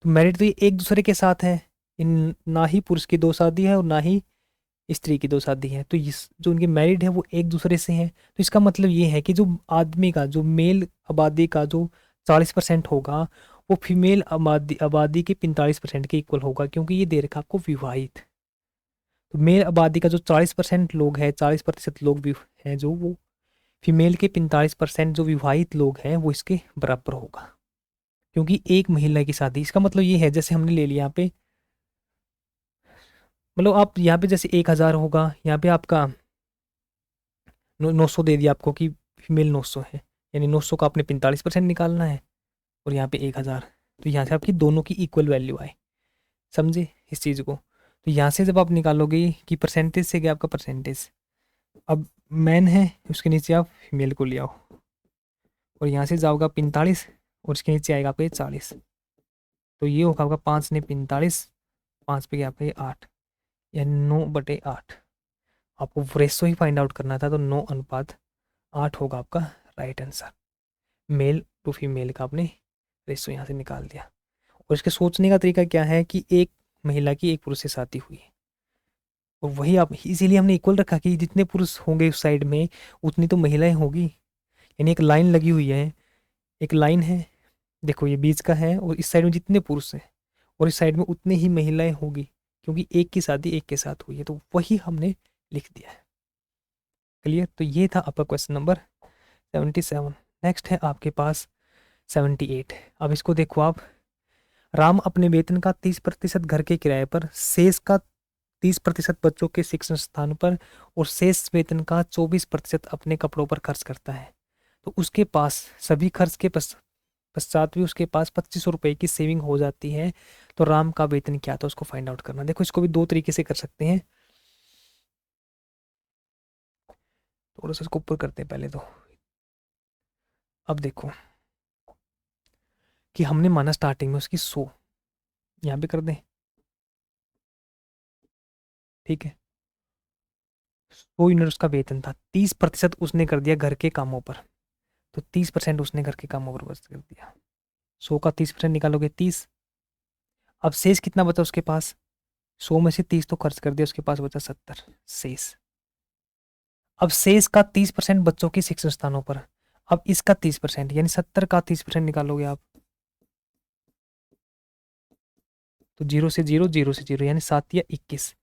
तो मैरिड तो ये एक दूसरे के साथ है, इन ना ही पुरुष की दो शादी है और ना ही स्त्री की दो शादी है, तो इस जो उनके मैरिड है वो एक दूसरे से हैं। तो इसका मतलब ये है कि जो आदमी का, जो मेल आबादी का जो 40% होगा, वो फीमेल आबादी आबादी के 45% के इक्वल होगा, क्योंकि ये दे रखा आपको विवाहित। तो मेल आबादी का जो 40% लोग हैं, 40% लोग हैं जो, वो फीमेल के 45% जो विवाहित लोग हैं वो इसके बराबर होगा, क्योंकि एक महिला की शादी। इसका मतलब ये है, जैसे हमने ले लिया यहाँ पे, मतलब आप यहाँ पे जैसे 1000 होगा, यहाँ पे आपका 900 दे दिया आपको कि फीमेल 900 है, यानी 900 का आपने 45% निकालना है, और यहाँ पे 1000, तो यहाँ से आपकी दोनों की इक्वल वैल्यू आए। समझे इस चीज़ को। तो यहाँ से जब आप निकालोगे कि परसेंटेज से गया आपका परसेंटेज, अब मैन है उसके नीचे आप फीमेल को ले आओ, और यहाँ से जाओगा 45 और इसके नीचे आएगा आपका 40, तो ये होगा आपका 5 ने 45, 5 पे गया आपका ये 8, यानी 9/8। आपको रेशो ही फाइंड आउट करना था, तो 9:8 होगा आपका right answer. Male to female का आपने रेशो यहाँ से निकाल दिया। और इसके सोचने का तरीका क्या है कि एक महिला की एक पुरुष से शादी हुई है, और वही आप, इसीलिए हमने इक्वल रखा कि जितने पुरुष होंगे उस साइड में उतनी तो महिलाएं होगी, यानी एक लाइन लगी हुई है, एक लाइन है, देखो ये बीच का है, और इस साइड में जितने पुरुष हैं और इस साइड में उतने ही महिलाएं होगी, क्योंकि एक की शादी एक के साथ हुई है, तो वही हमने लिख दिया है। क्लियर। तो ये था आपका क्वेश्चन नंबर 77। नेक्स्ट है आपके पास 78। अब इसको देखो आप, राम अपने वेतन का 30% घर के किराए पर, शेष का 30% बच्चों के शिक्षण स्थान पर, और शेष वेतन का 24% अपने कपड़ों पर खर्च करता है। तो उसके पास सभी खर्च के पश्चात भी उसके पास 2500 रुपये की सेविंग हो जाती है। तो राम का वेतन क्या था उसको फाइंड आउट करना। देखो इसको भी दो तरीके से कर सकते हैं, थोड़ा सा इसको ऊपर करते हैं पहले तो। अब देखो कि हमने माना स्टार्टिंग में उसकी 100, यहाँ पे कर दें, ठीक है। 100 यूनिट उसका वेतन था, 30% उसने कर दिया घर के कामों पर, तो 30% उसने घर के कामों पर बच कर दिया। 100 का 30% निकालोगे 30। अब शेष कितना बचा उसके पास, 100 में से 30 तो खर्च कर दिया, उसके पास बचा 70 शेष। अब शेष का 30% बच्चों के शिक्षण स्थानों पर। अब इसका 30% यानी 70 का 30% निकालोगे आप, तो 0 से 0, 0 से 0 यानी 7 या 21।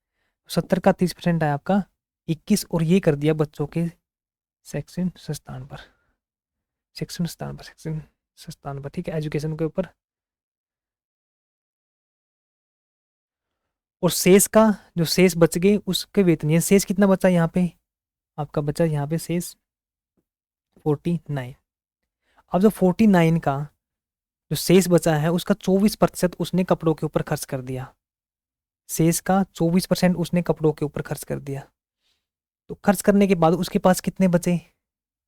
70 का 30% आया आपका 21, और ये कर दिया बच्चों के सेक्शन स्थान पर, सेक्शन स्थान पर, ठीक है, एजुकेशन के ऊपर। और शेष का, जो शेष बच गए उसके वेतन, ये शेष कितना बचा यहाँ पे आपका, बचा यहाँ पे शेष 49। अब जो 49 का जो शेष बचा है उसका 24% उसने कपड़ों के ऊपर खर्च कर दिया, शेष का 24% उसने कपड़ों के ऊपर खर्च कर दिया। तो खर्च करने के बाद उसके पास कितने बचे,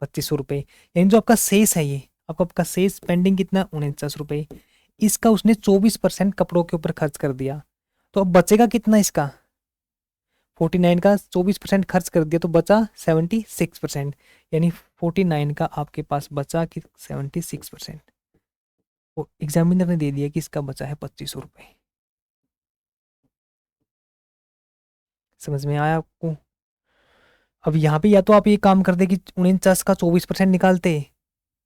2500 रुपये। यानी जो आपका शेष है, ये आपका शेष पेंडिंग कितना, 49 रुपये। इसका उसने 24% कपड़ों के ऊपर खर्च कर दिया, तो अब बचेगा कितना इसका, 49 का 24% खर्च कर दिया तो बचा 76%, यानी 49 का आपके पास बचा कि 76%। वो एग्जामिनर ने दे दिया कि इसका बचा है 2500 रुपये। समझ में आया आपको? अब यहाँ पे या तो आप ये काम कर दे कि 49 का 24% निकालते,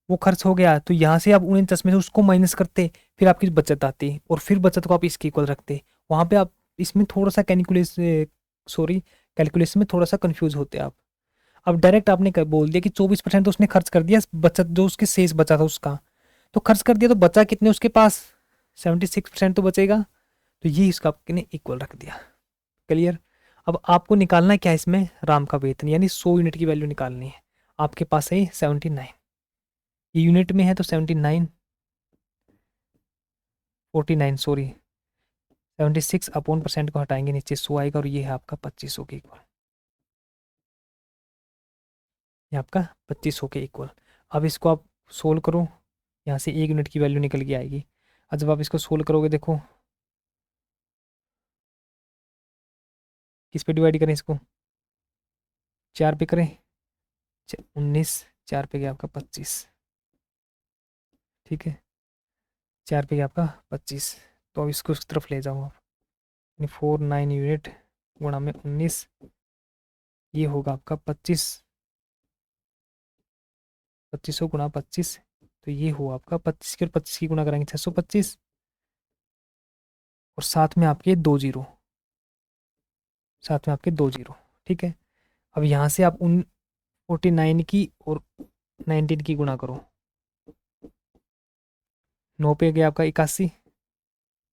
वो खर्च हो गया तो यहाँ से आप 49 में से उसको माइनस करते, फिर आपकी बचत आती और फिर बचत को आप इसके इक्वल रखते। वहाँ पे आप इसमें थोड़ा सा कैलकुलेशन में थोड़ा सा कंफ्यूज होते आप। अब डायरेक्ट आपने बोल दिया कि 24% तो उसने खर्च कर दिया, बचत जो उसके शेष बचा था उसका तो खर्च कर दिया, तो बचा कितने उसके पास, 76% तो बचेगा, तो ये इसका आपने इक्वल रख दिया। क्लियर? अब आपको निकालना है क्या इसमें, राम का वेतन, यानी 100 यूनिट की वैल्यू निकालनी है। आपके पास है 79, ये यूनिट में है तो 79, 49 सॉरी, 76 अपॉन परसेंट को हटाएंगे नीचे 100 आएगा, और ये है आपका 2500 के इक्वल, ये आपका 2500 के इक्वल। अब इसको आप सोल्व करो, यहाँ से 1 यूनिट की वैल्यू निकल के आएगी। और जब आप इसको सोल्व करोगे, देखो किस पे डिवाइड करें इसको, 4 पे करें, 19, 4 पे गया आपका 25, ठीक है, 4 पे गया आपका 25। तो अब इसको उस तरफ ले जाओ आप, यानी 49 यूनिट गुणा में 19, ये होगा आपका 25, 2500 गुणा 25, तो ये हुआ आपका 25 की, और 25 की गुणा करेंगे 625, और साथ में आपके 2 जीरो, साथ में आपके 2 जीरो, ठीक है। अब यहाँ से आप उन 49 की और 19 की गुणा करो, 9 पे गया आपका 81,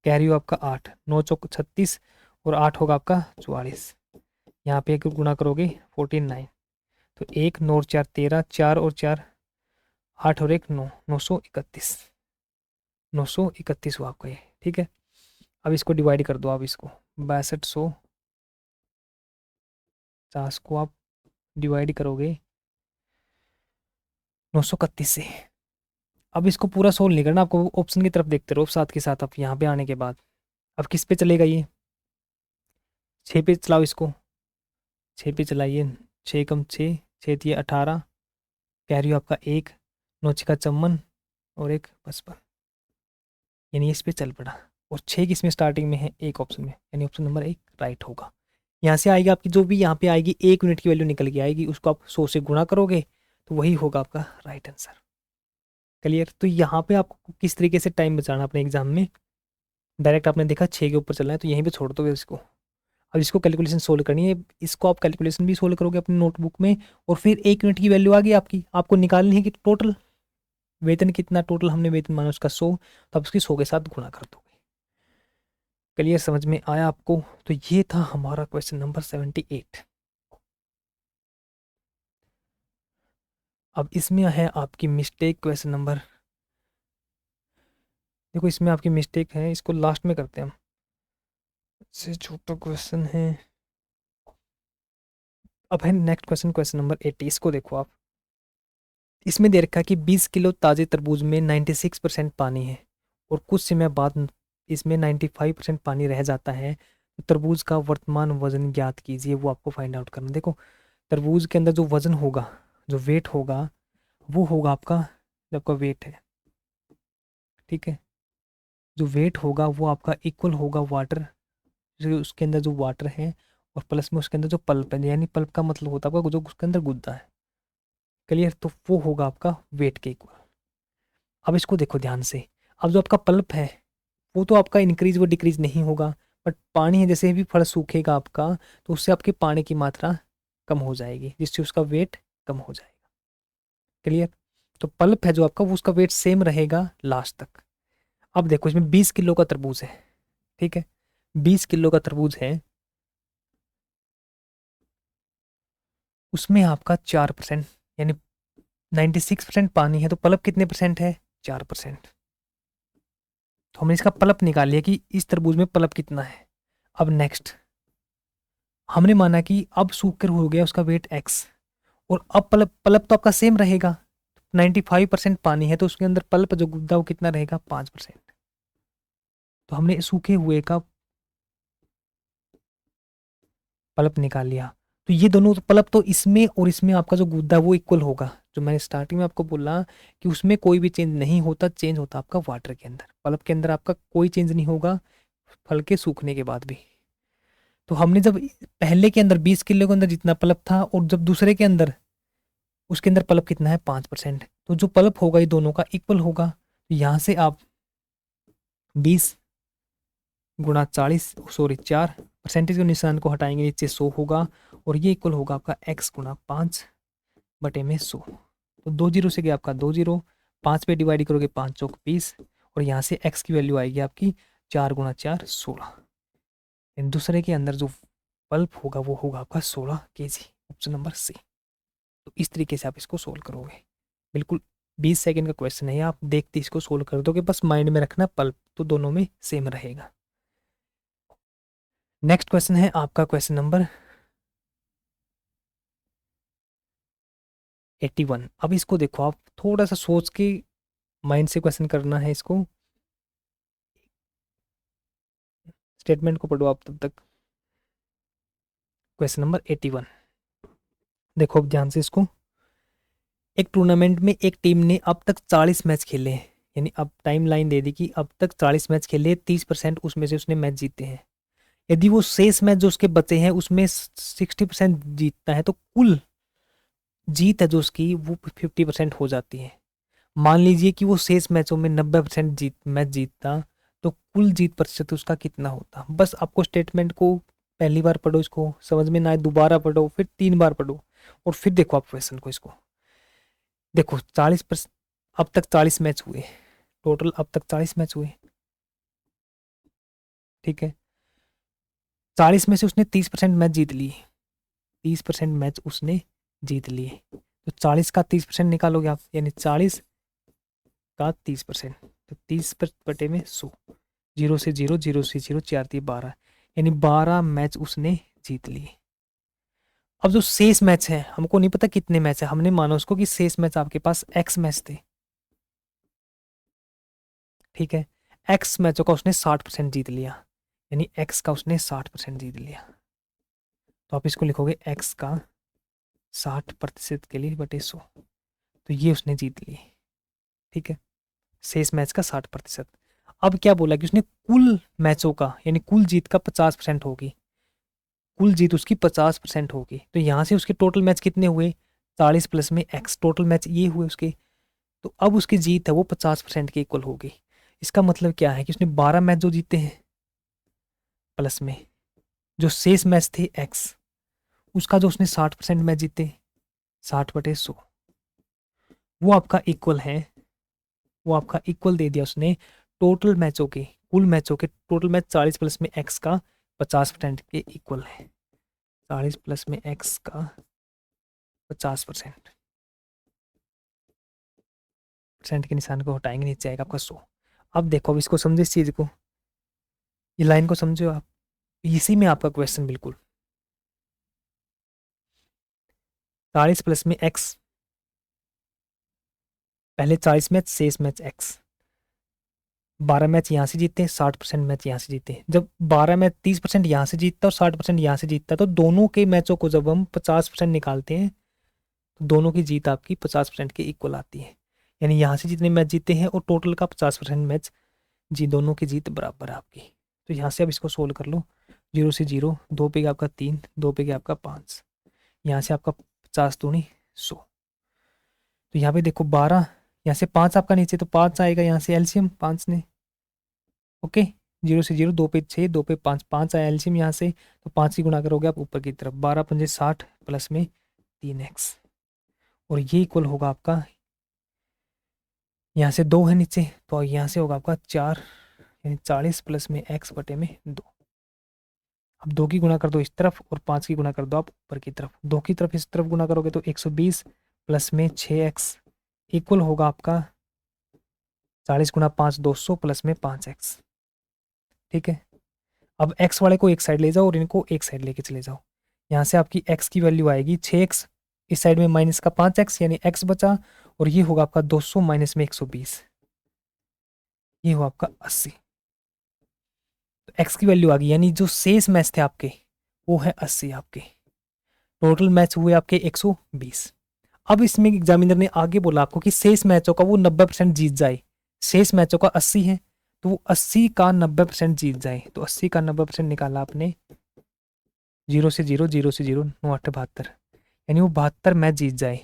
कैरी हो आपका 8, 9 चौक 36, और 8 होगा आपका 44। यहाँ पे एक गुणा करोगे 49, तो 1 9 और 4 13, 4 और 4 8 और 1 9, 931, 931 हुआ आपका ये, ठीक है। अब इसको डिवाइड कर दो आप, इसको 6250 को आप डिवाइड करोगे 931 से। अब इसको पूरा सोल्व नहीं करना आपको, ऑप्शन की तरफ देखते रहो साथ के साथ। आप यहाँ पे आने के बाद अब किस पे चलेगा ये, 6 पे चलाओ इसको, 6 पे चलाइए, 6 कम 6, 6 दिए 18, कैरी आपका 1, 9 का 54, और 1 55, यानी इस पे चल पड़ा। और 6 किस में स्टार्टिंग में है, एक ऑप्शन में, यानी ऑप्शन नंबर 1 राइट होगा। यहाँ से आएगी आपकी जो भी यहाँ पे आएगी 1 यूनिट की वैल्यू निकल के आएगी, उसको आप 100 से गुणा करोगे तो वही होगा आपका राइट आंसर। क्लियर? तो यहाँ पे आपको किस तरीके से टाइम बचाना अपने एग्जाम में, डायरेक्ट आपने देखा 6 के ऊपर चलना है तो यहीं पे छोड़ दोगे इसको। अब इसको कैलकुलेशन सोल्व करनी है, इसको आप कैलकुलेशन भी सोल्व करोगे अपनी नोटबुक में, और फिर 1 यूनिट की वैल्यू आ गई आपकी, आपको निकालनी है कि टोटल वेतन कितना, टोटल हमने वेतन माना उसका 100, तो आप उसकी 100 के साथ गुणा कर दोगे। क्लियर? समझ में आया आपको? तो ये था हमारा क्वेश्चन नंबर 78। अब इसमें है आपकी मिस्टेक, क्वेश्चन नंबर, देखो इसमें आपकी मिस्टेक है, इसको लास्ट में करते हैं हम, इससे छोटा क्वेश्चन है। अब है नेक्स्ट क्वेश्चन, क्वेश्चन नंबर 80, इसको देखो आप। इसमें दे रखा है कि 20 किलो ताज़े तरबूज में 96% पानी है, और कुछ समय बाद इसमें 95% पानी रह जाता है, तो तरबूज का वर्तमान वजन ज्ञात कीजिए, वो आपको फाइंड आउट करना। देखो तरबूज के अंदर जो वजन होगा, जो वेट होगा, वो होगा आपका, जो आपका वेट है, ठीक है, जो वेट होगा वो आपका इक्वल होगा वाटर, जो उसके अंदर जो वाटर है, और प्लस में उसके अंदर जो पल्प है, यानी पल्प का मतलब होता है आपका जो उसके अंदर गुद्दा है। क्लियर, तो वो होगा आपका वेट के इक्वल। अब इसको देखो ध्यान से, अब जो आपका पल्प है वो तो आपका इंक्रीज व डिक्रीज नहीं होगा, बट पानी है जैसे भी फल सूखेगा आपका तो उससे आपके पानी की मात्रा कम हो जाएगी, जिससे उसका वेट कम हो जाएगा। क्लियर, तो पल्प है जो आपका वो उसका वेट सेम रहेगा लास्ट तक। अब देखो इसमें 20 किलो का तरबूज है, ठीक है, 20 किलो का तरबूज है, उसमें आपका 4% यानी 96% पानी है, तो पल्प कितने परसेंट है, 4%। तो हमने इसका पल्प निकाल लिया कि इस तरबूज में पल्प कितना है। अब नेक्स्ट हमने माना कि अब सूख कर हो गया उसका वेट एक्स, और अब पल्प पल्प तो आपका सेम रहेगा, 95% पानी है तो उसके अंदर पल्प जो गुद्दा वो कितना रहेगा, 5%। तो हमने सूखे हुए का पल्प निकाल लिया, तो ये दोनों पल्प तो इसमें और इसमें आपका जो गुद्दा वो इक्वल होगा। जो मैंने स्टार्टिंग में आपको बोला कि उसमें कोई भी चेंज नहीं होता, चेंज होता आपका वाटर के अंदर, पल्प के अंदर आपका कोई चेंज नहीं होगा फल के सूखने के बाद भी। तो हमने जब पहले के अंदर 20 किलो के अंदर जितना पल्प था और जब दूसरे के अंदर उसके अंदर पल्प कितना है, 5%, तो जो पल्प होगा ये दोनों का इक्वल होगा। तो यहाँ से आप 20 × 40 सॉरी 4% के निशान को हटाएंगे, नीचे 100 होगा, और ये इक्वल होगा आपका x × 5/100। तो 2 जीरो से गया आपका 2 जीरो, 5 पे डिवाइड करोगे 5 चौक 20, और यहाँ से x की वैल्यू आएगी आपकी 4 × 4 16। दूसरे के अंदर जो पल्प होगा वो होगा आपका 16 kg, ऑप्शन नंबर सी। तो इस तरीके से आप इसको सोल्व करोगे, बिल्कुल 20 सेकंड का क्वेश्चन है, आप देखते इसको सोल्व कर दोगे, बस माइंड में रखना पल्प तो दोनों में सेम रहेगा। नेक्स्ट क्वेश्चन है आपका क्वेश्चन नंबर 81। अब इसको देखो, आप थोड़ा सा सोच के माइंड से क्वेश्चन करना है इसको, स्टेटमेंट को पढ़ो आप तब तक। क्वेश्चन नंबर 81 देखो अब ध्यान से इसको। एक टूर्नामेंट में एक टीम ने अब तक 40 मैच खेले हैं, यानी अब टाइम लाइन दे दी कि अब तक 40 मैच खेले, 30% उसमें से उसने मैच जीते हैं। यदि वो शेष मैच जो उसके बचे हैं उसमें 60% जीतता है तो कुल जीत है जो उसकी वो 50% हो जाती है। मान लीजिए कि वो शेष मैचों में 90% मैच जीतता, तो कुल जीत प्रतिशत उसका कितना होता। बस आपको स्टेटमेंट को पहली बार पढ़ो, इसको समझ में ना आए दोबारा पढ़ो, फिर 3 बार पढ़ो, और फिर देखो आप क्वेश्चन को। इसको देखो 40%, अब तक 40 मैच हुए टोटल, अब तक 40 मैच हुए, ठीक है, 40 में से उसने 30% मैच जीत लिए, 30% मैच उसने जीत लिए, तो 40 का 30% निकालोगे आप, यानी 40 का 30%, तो 30/100, 0 से 0, 0 से 0, 4×3 = 12, यानी 12 मैच उसने जीत लिए। अब जो शेष मैच है हमको नहीं पता कितने मैच है, हमने माना उसको कि शेष मैच आपके पास एक्स मैच थे, ठीक है, एक्स मैचों का उसने 60% जीत लिया, यानी एक्स का उसने 60% जीत लिया। तो आप इसको लिखोगे एक्स का 60% के लिए बटे 100, तो ये उसने जीत ली, ठीक है, शेष मैच का 60%। अब क्या बोला कि उसने कुल मैचों का यानी कुल जीत का 50% होगी, कुल जीत उसकी 50% होगी, तो यहाँ से उसके टोटल मैच कितने हुए, 40 प्लस में एक्स, टोटल मैच ये हुए उसके, तो अब उसकी जीत है वो 50% के इक्वल होगी। इसका मतलब क्या है कि उसने 12 मैच जो जीते हैं प्लस में जो शेष मैच थे एक्स, उसका जो उसने 60% मैच जीते 60/100, वो आपका इक्वल है, वो आपका इक्वल दे दिया उसने टोटल मैचों के, कुल मैचों के टोटल मैच 40 प्लस में एक्स का 50% के इक्वल है, 40 प्लस में एक्स का 50%, परसेंट के निशान को हटाएंगे नीचे आएगा आपका 100। अब देखो, अब इसको समझे इस चीज़ को, ये लाइन को समझो आप, इसी में आपका क्वेश्चन बिल्कुल 40 प्लस में एक्स, पहले 40 मैच शेष मैच एक्स, 12 मैच यहाँ से जीते हैं, 60% मैच यहाँ से जीते हैं। जब 12 मैच 30% यहाँ से जीतता है और 60% यहाँ से जीतता है, तो दोनों के मैचों को जब हम 50% निकालते हैं तो दोनों की जीत आपकी 50% के इक्वल आती है, यानी यहाँ से जितने मैच जीते हैं और टोटल का 50% मैच जी, दोनों की जीत बराबर है आपकी। तो यहाँ से आप इसको सोल्व कर लो, 0 से 0, 2 पे गया आपका 3, 2 पे गया आपका 5, यहाँ से आपका 50 दूनी 100, तो यहाँ पे देखो 12, यहाँ से 5 आपका नीचे, तो 5 आएगा यहाँ से एलसीएम 5 ने। ओके, 0 से 0, 2 पे 6, 2 पे 5, 5 आया एलसीएम यहाँ से, तो 5 की गुणा करोगे आप ऊपर की तरफ, 12 पंजे 60 प्लस में 3x, और ये इक्वल होगा आपका, यहाँ से 2 है नीचे, तो यहाँ से होगा आपका 4, यानी 40 प्लस में x बटे में 2। अब 2 की गुणा कर दो इस तरफ और 5 की गुणा कर दो आप ऊपर की तरफ, 2 की तरफ इस तरफ गुणा करोगे तो 120 प्लस में 6x इक्वल होगा आपका 40 गुणा 5 200 प्लस में 5x। ठीक है, अब x वाले को एक साइड ले जाओ और इनको एक साइड लेके चले जाओ। यहाँ से आपकी x की वैल्यू आएगी 6x, इस साइड में माइनस का 5x यानी x बचा, और ये होगा आपका 200 माइनस में 120, ये हो आपका 80। तो x की वैल्यू आ गई, यानी जो शेष मैच थे आपके वो है 80 आपके। टोटल मैच हुए आपके 120। अब इसमें एग्जामिनर ने आगे बोला आपको कि शेष मैचों का वो 90% जीत जाए। शेष मैचों का 80 है, तो वो 80 का 90% जीत जाए। तो 80 का 90% निकाला आपने, 0 से 0, 0 से 0, 9 8 72, यानी वो 72 मैच जीत जाए।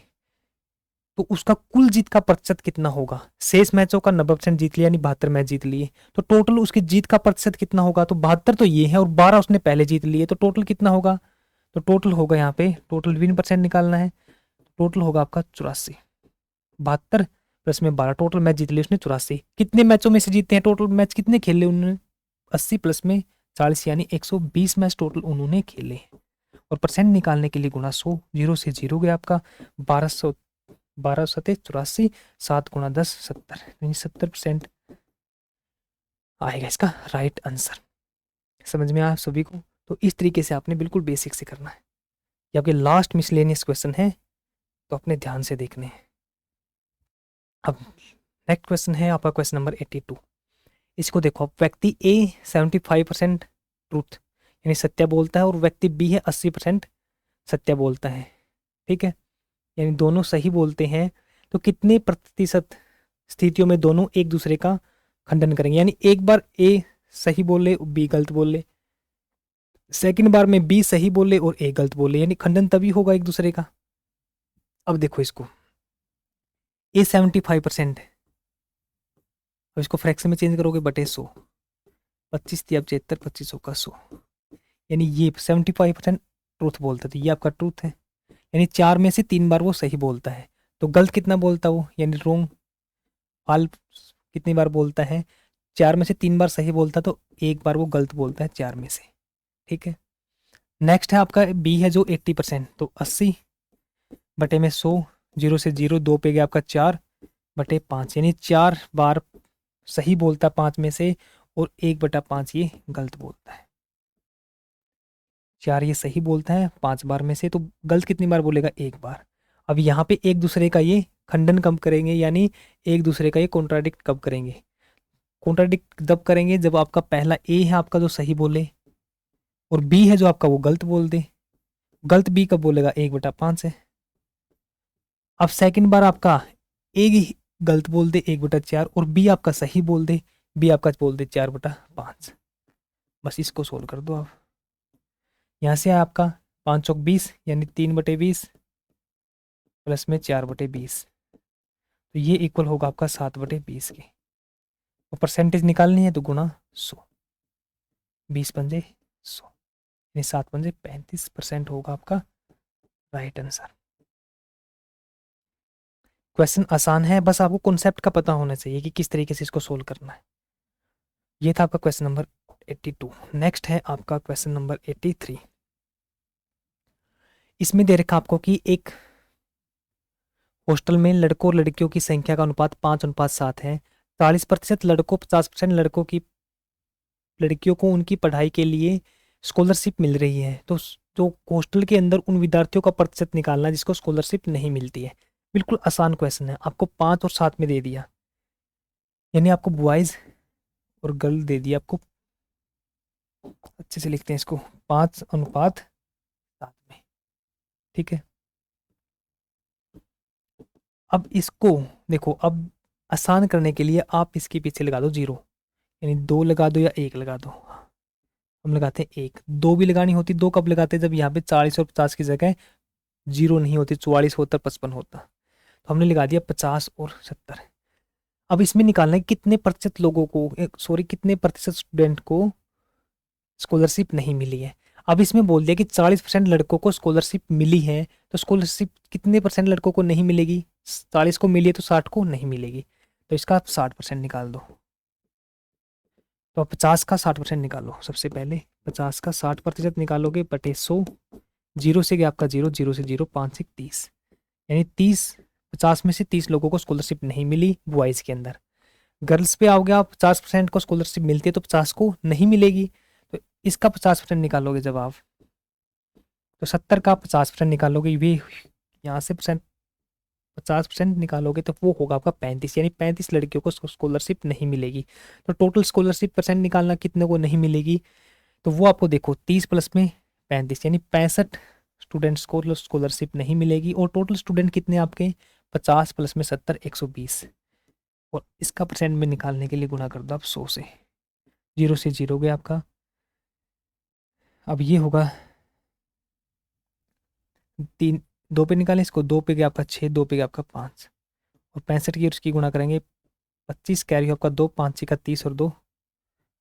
तो उसका कुल जीत का प्रतिशत कितना होगा? शेष मैचों का 90% जीत लिया, यानी 72 मैच जीत लिए, तो टोटल उसकी जीत का प्रतिशत कितना होगा? तो 72 तो ये है और 12 उसने पहले जीत लिए, तो टोटल कितना होगा? तो टोटल होगा यहाँ पे, टोटल विन परसेंट निकालना है, टोटल होगा आपका 84। 72 प्लस में 12, टोटल मैच जीत लिए उसने 84। कितने मैचों में से जीते हैं? टोटल मैच कितने खेले उन्होंने? 80 प्लस में 40, यानी 120 मैच टोटल उन्होंने खेले। और परसेंट निकालने के लिए गुणा 100, 0 से 0 गया आपका 1200, 12 सते 84, 7 गुणा 10 70, यानी 70% आएगा इसका राइट आंसर। समझ में आया सभी को? तो इस तरीके से आपने बिल्कुल बेसिक से करना है। ये आपके लास्ट मिसलेनियस क्वेश्चन है, तो अपने ध्यान से देखने हैं। अब नेक्स्ट क्वेश्चन है आपका क्वेश्चन नंबर 82। इसको देखो, व्यक्ति ए 75% ट्रूथ यानी सत्य बोलता है और व्यक्ति बी है 80% सत्य बोलता है। ठीक है, यानी दोनों सही बोलते हैं, तो कितने प्रतिशत स्थितियों में दोनों एक दूसरे का खंडन करेंगे? यानी एक बार ए सही बोले बी गलत बोले, सेकंड बार में बी सही बोले और ए गलत बोले, यानी खंडन तभी होगा एक दूसरे का। अब देखो इसको, ए 75% है, अब इसको फ्रैक्शन में चेंज करोगे बटे 100, 25 तिया 75, 25 का 100, यानी ये 75% ट्रूथ बोलता है, तो ये आपका ट्रूथ है। यानी 4 में से 3 बार वो सही बोलता है, तो गलत कितना बोलता वो, यानी रोंग फाल कितनी बार बोलता है? 4 में से 3 बार सही बोलता, तो एक बार वो गलत बोलता है 4 में से। ठीक है, नेक्स्ट है आपका बी है जो 80%, तो 80 बटे में 100, 0 से 0, 2 पे गया आपका 4 बटे 5, यानी 4 बार सही बोलता 5 में से और 1/5 ये गलत बोलता है। 4 ये सही बोलता है 5 बार में से, तो गलत कितनी बार बोलेगा? 1 बार। अब यहाँ पे एक दूसरे का ये खंडन कब करेंगे, यानी एक दूसरे का ये कॉन्ट्राडिक्ट कब करेंगे? कॉन्ट्राडिक्ट जब करेंगे जब आपका पहला ए है आपका जो सही बोले और बी है जो आपका वो गलत बोल दे। गलत बी कब बोलेगा? 1/5 है। अब सेकंड बार आपका ए गलत बोल दे 1/4 और बी आपका सही बोल दे, बी आपका बोल दे 4/5। बस इसको सोल्व कर दो आप। यहाँ से आपका 5 चौक 20, यानी 3/20 प्लस में 4/20, तो ये इक्वल होगा आपका 7/20 के। और परसेंटेज निकालनी है तो गुना 100, 20 पंजे 100, यानी 7 पंजे 35% होगा आपका राइट आंसर। क्वेश्चन आसान है, बस आपको कॉन्सेप्ट का पता होना चाहिए कि किस तरीके से इसको सोल्व करना है। ये था आपका क्वेश्चन नंबर 82। नेक्स्ट है आपका क्वेश्चन नंबर 83। इसमें दे रखा आपको कि एक हॉस्टल में लड़कों और लड़कियों की संख्या का अनुपात 5:7 है। 40% लड़कों 50% लड़कों की लड़कियों को उनकी पढ़ाई के लिए स्कॉलरशिप मिल रही है। तो जो हॉस्टल के अंदर उन विद्यार्थियों का प्रतिशत निकालना जिसको स्कॉलरशिप नहीं मिलती है। बिल्कुल आसान क्वेश्चन है, आपको 5 और 7 में दे दिया, यानी आपको बॉयज और गर्ल दे दिया आपको। अच्छे से लिखते हैं इसको, 5:7 में। ठीक है, अब इसको देखो, अब आसान करने के लिए आप इसके पीछे लगा दो 0, यानी 2 लगा दो या 1 लगा दो। हम लगाते हैं 1, 2 भी लगानी होती, 2 कब लगाते हैं? जब यहाँ पे 40 और 50 की जगह 0 नहीं होती, 44 होता 55 होता। तो हमने लगा दिया 50 और 70। अब इसमें निकालना है कितने प्रतिशत लोगों को, कितने प्रतिशत स्टूडेंट को स्कॉलरशिप नहीं मिली है। अब इसमें बोल दिया कि 40% लड़कों को स्कॉलरशिप मिली है, तो स्कॉलरशिप कितने परसेंट लड़कों को नहीं मिलेगी? 40 को मिली है तो 60 को नहीं मिलेगी, तो इसका आप 60% निकाल दो। तो आप 50 का 60% निकालो। सबसे पहले 50 का 60% निकालोगे बटे 100, जीरो से गया आपका जीरो, जीरो से जीरो, 5 से 30, यानी 30, 50 में से 30 लोगों को स्कॉलरशिप नहीं मिली बॉयज़ के अंदर। गर्ल्स पे आओगे आप, 50% को स्कॉलरशिप मिलती है तो 50 को नहीं मिलेगी, तो इसका 50% निकालोगे जब आप, तो 70 का 50% निकालोगे, ये यहाँ से 50% निकालोगे तो वो होगा आपका 35, यानी 35 लड़कियों को स्कॉलरशिप नहीं मिलेगी। तो टोटल स्कॉलरशिप परसेंट निकालना कितने को नहीं मिलेगी, तो वो आपको देखो 30 प्लस में 35, यानी 65 स्टूडेंट्स को स्कॉलरशिप नहीं मिलेगी। और टोटल स्टूडेंट कितने आपके, 50 प्लस में 70, 120, और इसका परसेंट में निकालने के लिए गुणा कर दो आप 100 से, जीरो से जीरो गया आपका। अब ये होगा 3, 2 पे निकालें इसको, 2 पे गया आपका 6, 2 पे गया आपका 5, और 65 की उसकी गुणा करेंगे 25, कैरी आपका 2, 5 का 30 और 2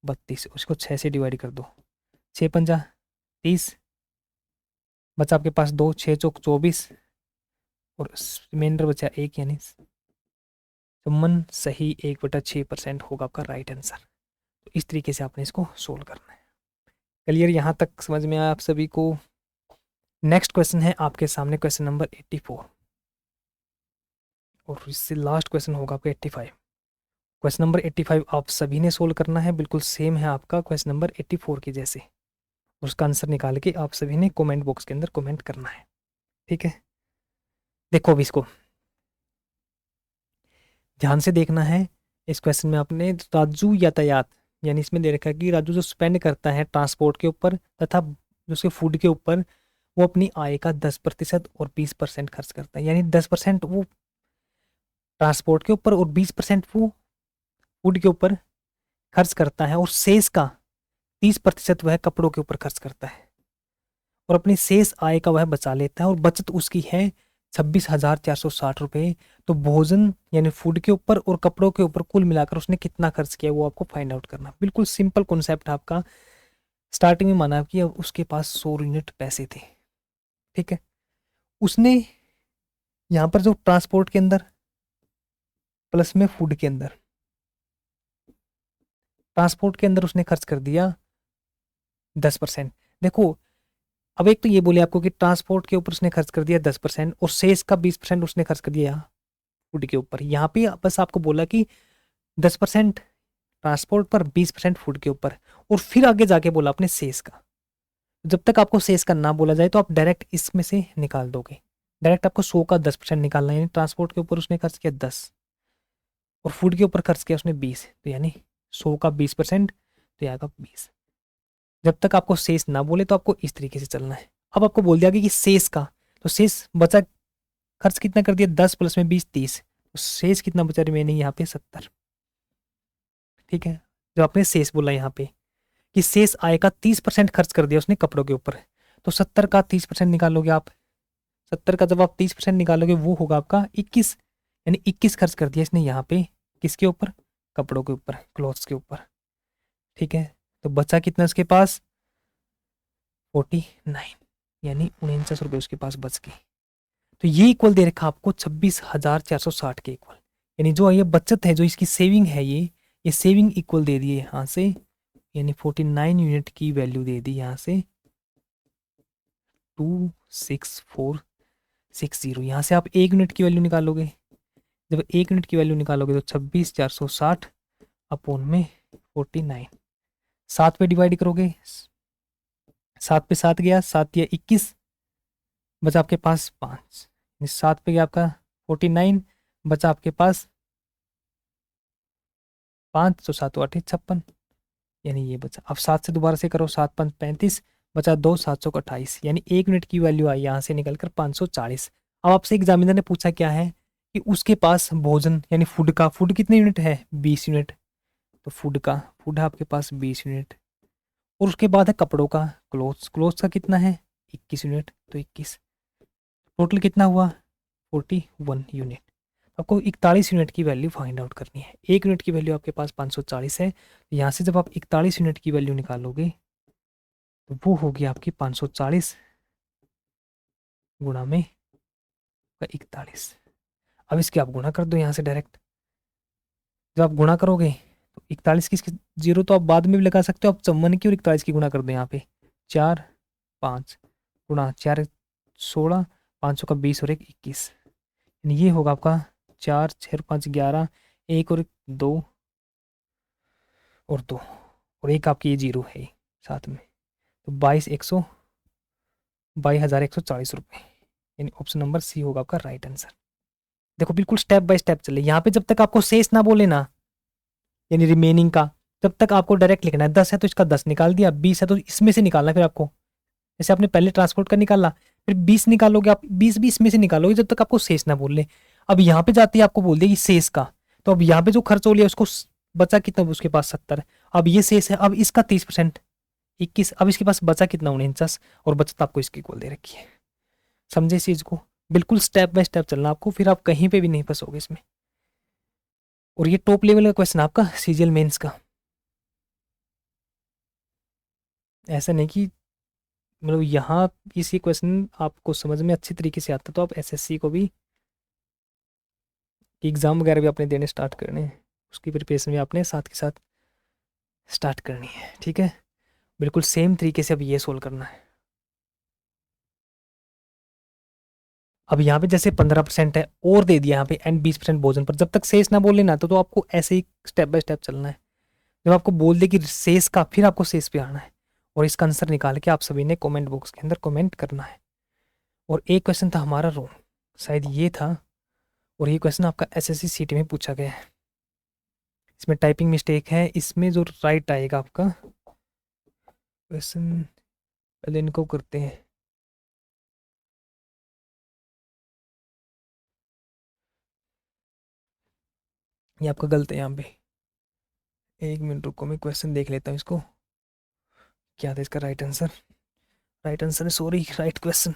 32, उसको 6 से डिवाइड कर दो, 6 पंजा 30, बचा आपके पास 2, 6 चौक 24, और रिमाइंडर बचा 1, यानी 54, सही 1/6% होगा आपका राइट आंसर। तो इस तरीके से आपने इसको सोल्व करना है। क्लियर यहाँ तक समझ में आया आप सभी को? नेक्स्ट क्वेश्चन है आपके सामने क्वेश्चन नंबर 84, और इससे लास्ट क्वेश्चन होगा आपका 85। क्वेश्चन नंबर 85 आप सभी ने सोल्व करना है, बिल्कुल सेम है आपका क्वेश्चन नंबर 84 के जैसे। उसका आंसर निकाल के आप सभी ने कमेंट बॉक्स के अंदर कमेंट करना है, ठीक है? देखो अब इसको ध्यान से देखना है। इस क्वेश्चन में आपने राजू यातायात, यानी इसमें दे रखा है कि राजू जो स्पेंड करता है ट्रांसपोर्ट के ऊपर तथा जो उसके फूड के ऊपर, वो अपनी आय का 10% और 20% खर्च करता है, यानी 10% वो ट्रांसपोर्ट के ऊपर और 20% वो फूड के ऊपर खर्च करता है, और शेष का 30% वह कपड़ों के ऊपर खर्च करता है, और अपनी शेष आय का वह बचा लेता है, और बचत उसकी है 26,460 रुपये। तो भोजन यानी फूड के ऊपर और कपड़ों के ऊपर कुल मिलाकर उसने कितना खर्च किया वो आपको फाइंड आउट करना। बिल्कुल सिंपल कॉन्सेप्ट है आपका। स्टार्टिंग में माना कि उसके पास 100 यूनिट पैसे थे, ठीक है? उसने यहाँ पर जो ट्रांसपोर्ट के अंदर प्लस में फूड के अंदर, ट्रांसपोर्ट के अंदर उसने खर्च कर दिया 10%। देखो अब एक तो ये बोले आपको कि ट्रांसपोर्ट के ऊपर उसने खर्च कर दिया 10%, और शेष का 20% उसने खर्च कर दिया फूड के ऊपर। यहाँ पे बस आपको बोला कि 10% ट्रांसपोर्ट पर, 20% फूड के ऊपर, और फिर आगे जाके बोला आपने शेष का। जब तक आपको शेष का ना बोला जाए तो आप डायरेक्ट इसमें से निकाल दोगे। डायरेक्ट आपको 100 का 10% निकालना है, यानी ट्रांसपोर्ट के ऊपर उसने खर्च किया 10 और फूड के ऊपर खर्च किया उसने 20, तो यानी 100 का 20%, तो आएगा 20। जब तक आपको शेष ना बोले तो आपको इस तरीके से चलना है। अब आपको बोल दिया कि शेष का, तो शेष बचा, खर्च कितना कर दिया 10 प्लस में 20, 30, तो शेष कितना बचा रिमेनिंग यहाँ पे 70, ठीक है? जो आपने शेष बोला यहाँ पे कि शेष आय का 30% खर्च कर दिया उसने कपड़ों के ऊपर, तो 70 का 30% निकालोगे आप। 70 का जब आप 30% निकालोगे वो होगा आपका 21, यानी 21 खर्च कर दिया इसने यहाँ पे किसके ऊपर, कपड़ों के ऊपर, क्लॉथ्स के ऊपर, ठीक है? तो बचा कितना उसके पास 49, यानी 49 रुपये उसके पास बच गए। तो ये इक्वल दे रखा आपको 26,460 के इक्वल, यानी जो ये बचत है, जो इसकी सेविंग है, ये सेविंग इक्वल दे दिए यहाँ से, यानी 49 यूनिट की वैल्यू दे दी यहाँ से 26460। यहाँ से आप 1 यूनिट की वैल्यू निकालोगे। जब 1 यूनिट की वैल्यू निकालोगे तो 26,460 अपॉन में 49, 7 पे डिवाइड करोगे, 7 पे 7 गया, 7 या 21, बचा आपके पास 5, 7 पे गया आपका 49, बचा आपके पास 5, तो 7 8 56, यानी ये बचा। अब 7 से दोबारा से करो, 7 5 35, बचा 2, 7 28, यानी 1 यूनिट की वैल्यू आई यहाँ से निकल कर 540। अब आपसे एग्जामिनर ने पूछा क्या है कि उसके पास भोजन यानी फूड का, फूड कितने यूनिट है 20 यूनिट, तो फूड है आपके पास 20 यूनिट, और उसके बाद है कपड़ों का, क्लोथ्स का कितना है 21 यूनिट, तो 21, टोटल कितना हुआ 41 यूनिट। आपको 41 यूनिट की वैल्यू फाइंड आउट करनी है। 1 यूनिट की वैल्यू आपके पास 540 है, तो यहाँ से जब आप 41 यूनिट की वैल्यू निकालोगे तो वो होगी आपकी 540 गुणा में 41। अब इसके आप गुणा कर दो यहाँ से डायरेक्ट। जब आप गुणा करोगे तो 41 की जीरो तो आप बाद में भी लगा सकते हो, आप 54 की और 41 की गुणा कर दो यहाँ पे। 4 5 गुणा 4 16, 500 का 20 और 1 21, यानी ये होगा आपका 4 6 5 11, 1 और 2 और 2 और 1 आपकी ये जीरो है साथ में, तो 22,140 रुपये, यानी ऑप्शन नंबर सी होगा आपका राइट आंसर। देखो बिल्कुल स्टेप बाय स्टेप चले, यहाँ पे जब तक आपको शेष ना बोले ना, यानी रिमेनिंग का, तब तक आपको डायरेक्ट लिखना है। 10 है तो इसका 10 निकाल दिया, 20 है तो इसमें से निकालना है फिर आपको। जैसे आपने पहले ट्रांसपोर्ट का निकाला, फिर 20 निकालोगे आप, 20 भी इसमें से निकालोगे जब तक आपको शेष ना बोल ले। अब यहाँ पे जाती है आपको बोल दिया कि शेष का, तो अब यहाँ पे जो खर्च हो लिया उसको बचा कितना, उसके पास 70, अब ये शेष है, अब इसका 30% 21, अब इसके पास बचा कितना 49, और बचत आपको इसकी इक्वल दे रखी है। समझे इस चीज को, बिल्कुल स्टेप बाय स्टेप चलना आपको, फिर आप कहीं पे भी नहीं फंसोगे इसमें। और ये टॉप लेवल का क्वेश्चन आपका सीजीएल मेंस का, ऐसा नहीं कि मतलब यहाँ इसी क्वेश्चन आपको समझ में अच्छी तरीके से आता तो आप एसएससी को भी एग्ज़ाम वगैरह भी आपने देने स्टार्ट करने हैं, उसकी प्रिपरेशन भी आपने साथ के साथ स्टार्ट करनी है। ठीक है, बिल्कुल सेम तरीके से अब ये सोल्व करना है। अब यहाँ पे जैसे 15% है और दे दिया यहाँ पे एंड 20% भोजन पर, जब तक शेष ना बोल लेना तो आपको ऐसे ही स्टेप बाय स्टेप चलना है। जब आपको बोल दे कि शेष का, फिर आपको शेष पे आना है और इसका आंसर निकाल के आप सभी ने कमेंट बॉक्स के अंदर कमेंट करना है। और एक क्वेश्चन था हमारा रॉन्ग, शायद ये था, और ये क्वेश्चन आपका एसएससी सीटी में पूछा गया है। इसमें टाइपिंग मिस्टेक है, इसमें जो राइट आएगा आपका क्वेश्चन, पहले इनको करते हैं। ये आपका गलत है यहाँ पे, 1 मिनट रुको, मैं क्वेश्चन देख लेता हूँ इसको, क्या था इसका राइट आंसर। राइट आंसर है, सॉरी, राइट क्वेश्चन।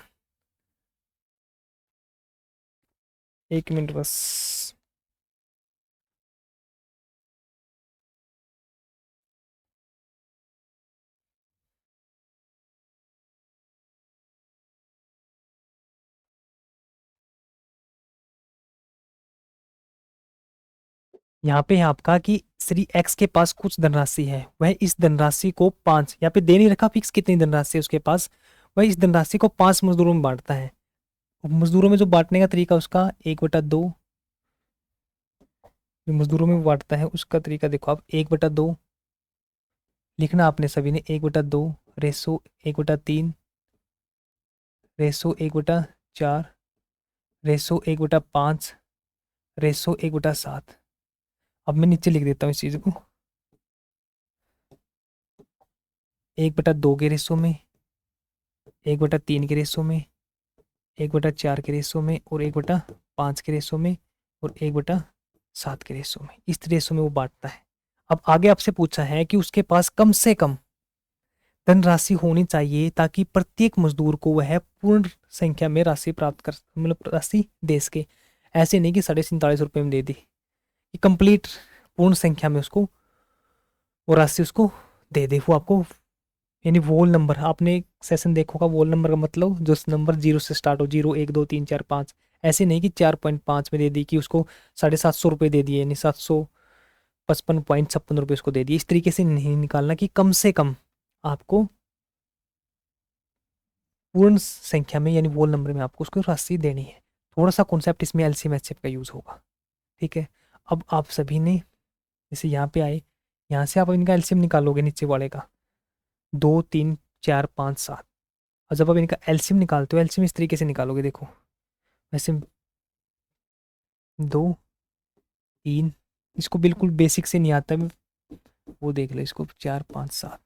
1 मिनट बस। यहाँ पे है आपका कि श्री एक्स के पास कुछ धनराशि है, वह इस धनराशि को 5, यहाँ पे दे नहीं रखा फिक्स कितनी धनराशि है उसके पास, वह इस धनराशि को 5 मजदूरों में बांटता है। मजदूरों में जो बांटने का तरीका उसका 1/2, मजदूरों में बांटता है उसका तरीका देखो आप, 1/2 लिखना आपने सभी ने, 1/2 रेसो 1/3 रेसो 1/4 रेसो 1/5 रेसो 1/7। अब मैं नीचे लिख देता हूँ इस चीज़ को, 1/2 के रेसो में, 1/3 के रेसो में, 1/4 के रेसो में, और 1/5 के रेसो में, और 1/7 के रेसो में, इस रेसो में वो बांटता है। अब आगे आपसे पूछा है कि उसके पास कम से कम धनराशि होनी चाहिए ताकि प्रत्येक मजदूर को वह पूर्ण संख्या में राशि प्राप्त कर, मतलब राशि दे सके। ऐसे नहीं कि 47.5 रुपये में दे दी, कि कंप्लीट पूर्ण संख्या में उसको वो राशि उसको दे दे वो आपको, यानी वोल नंबर, आपने सेशन देखा होगा, वोल नंबर का मतलब जो नंबर 0 से स्टार्ट हो, 0 1 2 3 4 5, ऐसे नहीं कि 4.5 में दे दी कि उसको 750 रुपये दे दिए, यानी 755.56 रुपये उसको दे दिए। इस तरीके से नहीं निकालना, कि कम से कम आपको पूर्ण संख्या में यानी वोल नंबर में आपको उसको राशि देनी है। थोड़ा सा कॉन्सेप्ट इसमें एलसीएम एचसीएफ का यूज़ होगा। ठीक है, अब आप सभी ने जैसे यहाँ पे आए, यहाँ से आप इनका एलसीएम निकालोगे नीचे वाले का, 2 3 4 5 7, और जब आप इनका एलसीएम निकालते हो, एलसीएम इस तरीके से निकालोगे, देखो वैसे 2 3, इसको बिल्कुल बेसिक से नहीं आता है, वो देख लो इसको, 4 5 7।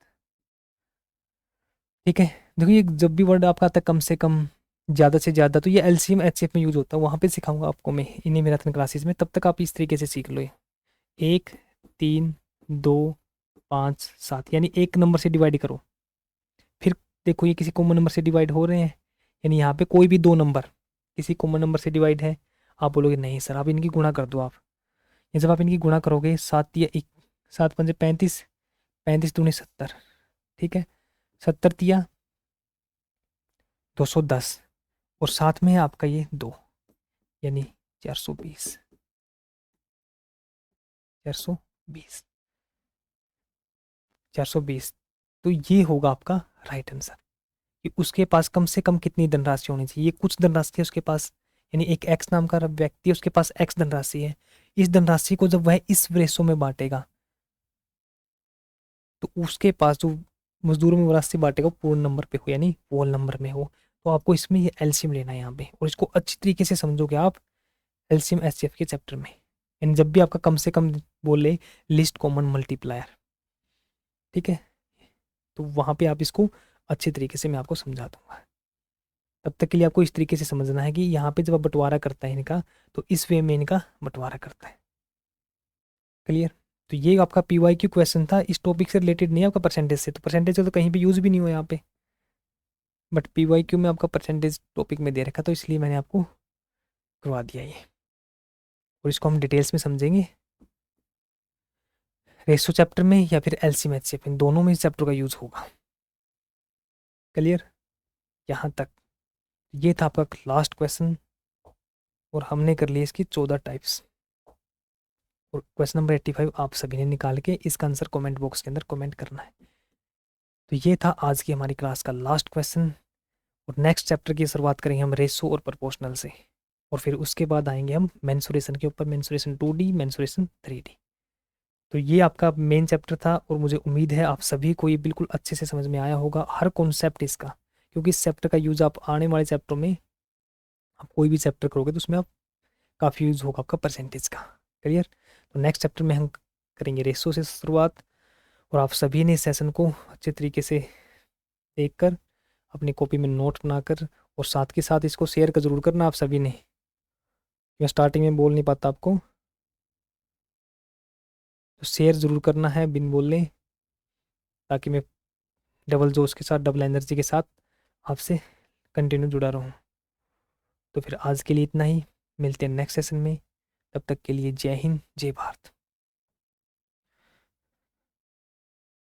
ठीक है, देखो ये जब भी वर्ड आपका आता है कम से कम, ज़्यादा से ज़्यादा, तो ये एलसीएम एचसीएफ में यूज होता है, वहाँ पे सिखाऊंगा आपको मैं इन्हीं मैराथन क्लासेस में, तब तक आप इस तरीके से सीख लो। 1 3 2 5 7, यानी एक नंबर से डिवाइड करो, फिर देखो ये किसी कॉमन नंबर से डिवाइड हो रहे हैं, यानी यहाँ पे कोई भी 2 नंबर किसी कॉमन नंबर से डिवाइड है, आप बोलोगे नहीं सर, आप इनकी गुणा कर दो। आप ये जब आप इनकी गुणा करोगे, 7 पंजे 35, 35 दूनी 70, ठीक है। 70 210, और साथ में है आपका ये 2, यानी 420, 420, 420। तो ये होगा आपका राइट आंसर, कि उसके पास कम से कम कितनी धनराशि होनी चाहिए। ये कुछ धनराशि है उसके पास, यानी एक एक्स नाम का व्यक्ति है, उसके पास एक्स धनराशि है। इस धनराशि को जब वह इस रेशो में बांटेगा, तो उसके पास जो मजदूरों में वो राशि बांटेगा वो पूर्ण नंबर पे हो, यानी होल नंबर में हो। तो आपको इसमें ये एलसीएम लेना है यहाँ पे, और इसको अच्छी तरीके से समझोगे आप एलसीएम एचसीएफ के चैप्टर में, यानी जब भी आपका कम से कम बोले लिस्ट कॉमन मल्टीप्लायर, ठीक है, तो वहाँ पे आप इसको अच्छे तरीके से मैं आपको समझा दूंगा। तब तक के लिए आपको इस तरीके से समझना है कि यहाँ पे जब आप बंटवारा करता है इनका, तो इस वे में इनका बंटवारा करता है। क्लियर? तो ये आपका पीवाईक्यू क्वेश्चन था, इस टॉपिक से रिलेटेड नहीं है आपका परसेंटेज से, तो परसेंटेज तो कहीं पे यूज़ भी नहीं हुआ यहाँ पे, बट पीवाईक्यू में आपका परसेंटेज टॉपिक में दे रखा, तो इसलिए मैंने आपको करवा दिया ये। और इसको हम डिटेल्स में समझेंगे रेशो चैप्टर में या फिर एलसीएम एचसीएफ, इन दोनों में इस चैप्टर का यूज़ होगा। क्लियर यहाँ तक? ये था आपका लास्ट क्वेश्चन, और हमने कर लिए इसकी 14 टाइप्स। और क्वेश्चन नंबर 85 आप सभी ने निकाल के इसका आंसर कमेंट बॉक्स के अंदर कमेंट करना है। तो ये था आज की हमारी क्लास का लास्ट क्वेश्चन, और नेक्स्ट चैप्टर की शुरुआत करेंगे हम रेशो और प्रोपोर्शनल से, और फिर उसके बाद आएंगे हम मेंसुरेशन के ऊपर, मेंसुरेशन 2D, मेंसुरेशन 3D। तो ये आपका मेन चैप्टर था, और मुझे उम्मीद है आप सभी को ये बिल्कुल अच्छे से समझ में आया होगा हर कॉन्सेप्ट इसका, क्योंकि इस चैप्टर का यूज़ आप आने वाले चैप्टरों में, आप कोई भी चैप्टर करोगे तो उसमें आप काफ़ी यूज़ होगा आपका परसेंटेज का। क्लियर? तो नेक्स्ट चैप्टर में हम करेंगे रेशो से शुरुआत, और आप सभी ने इस सेशन को अच्छे तरीके से देख कर अपनी कॉपी में नोट बनाकर, और साथ के साथ इसको शेयर कर ज़रूर करना आप सभी ने। मैं स्टार्टिंग में बोल नहीं पाता आपको, तो शेयर ज़रूर करना है बिन बोलने, ताकि मैं डबल जोश के साथ, डबल एनर्जी के साथ आपसे कंटिन्यू जुड़ा रहूँ। तो फिर आज के लिए इतना ही, मिलते हैं नेक्स्ट सेशन में। तब तक के लिए जय हिंद, जय भारत।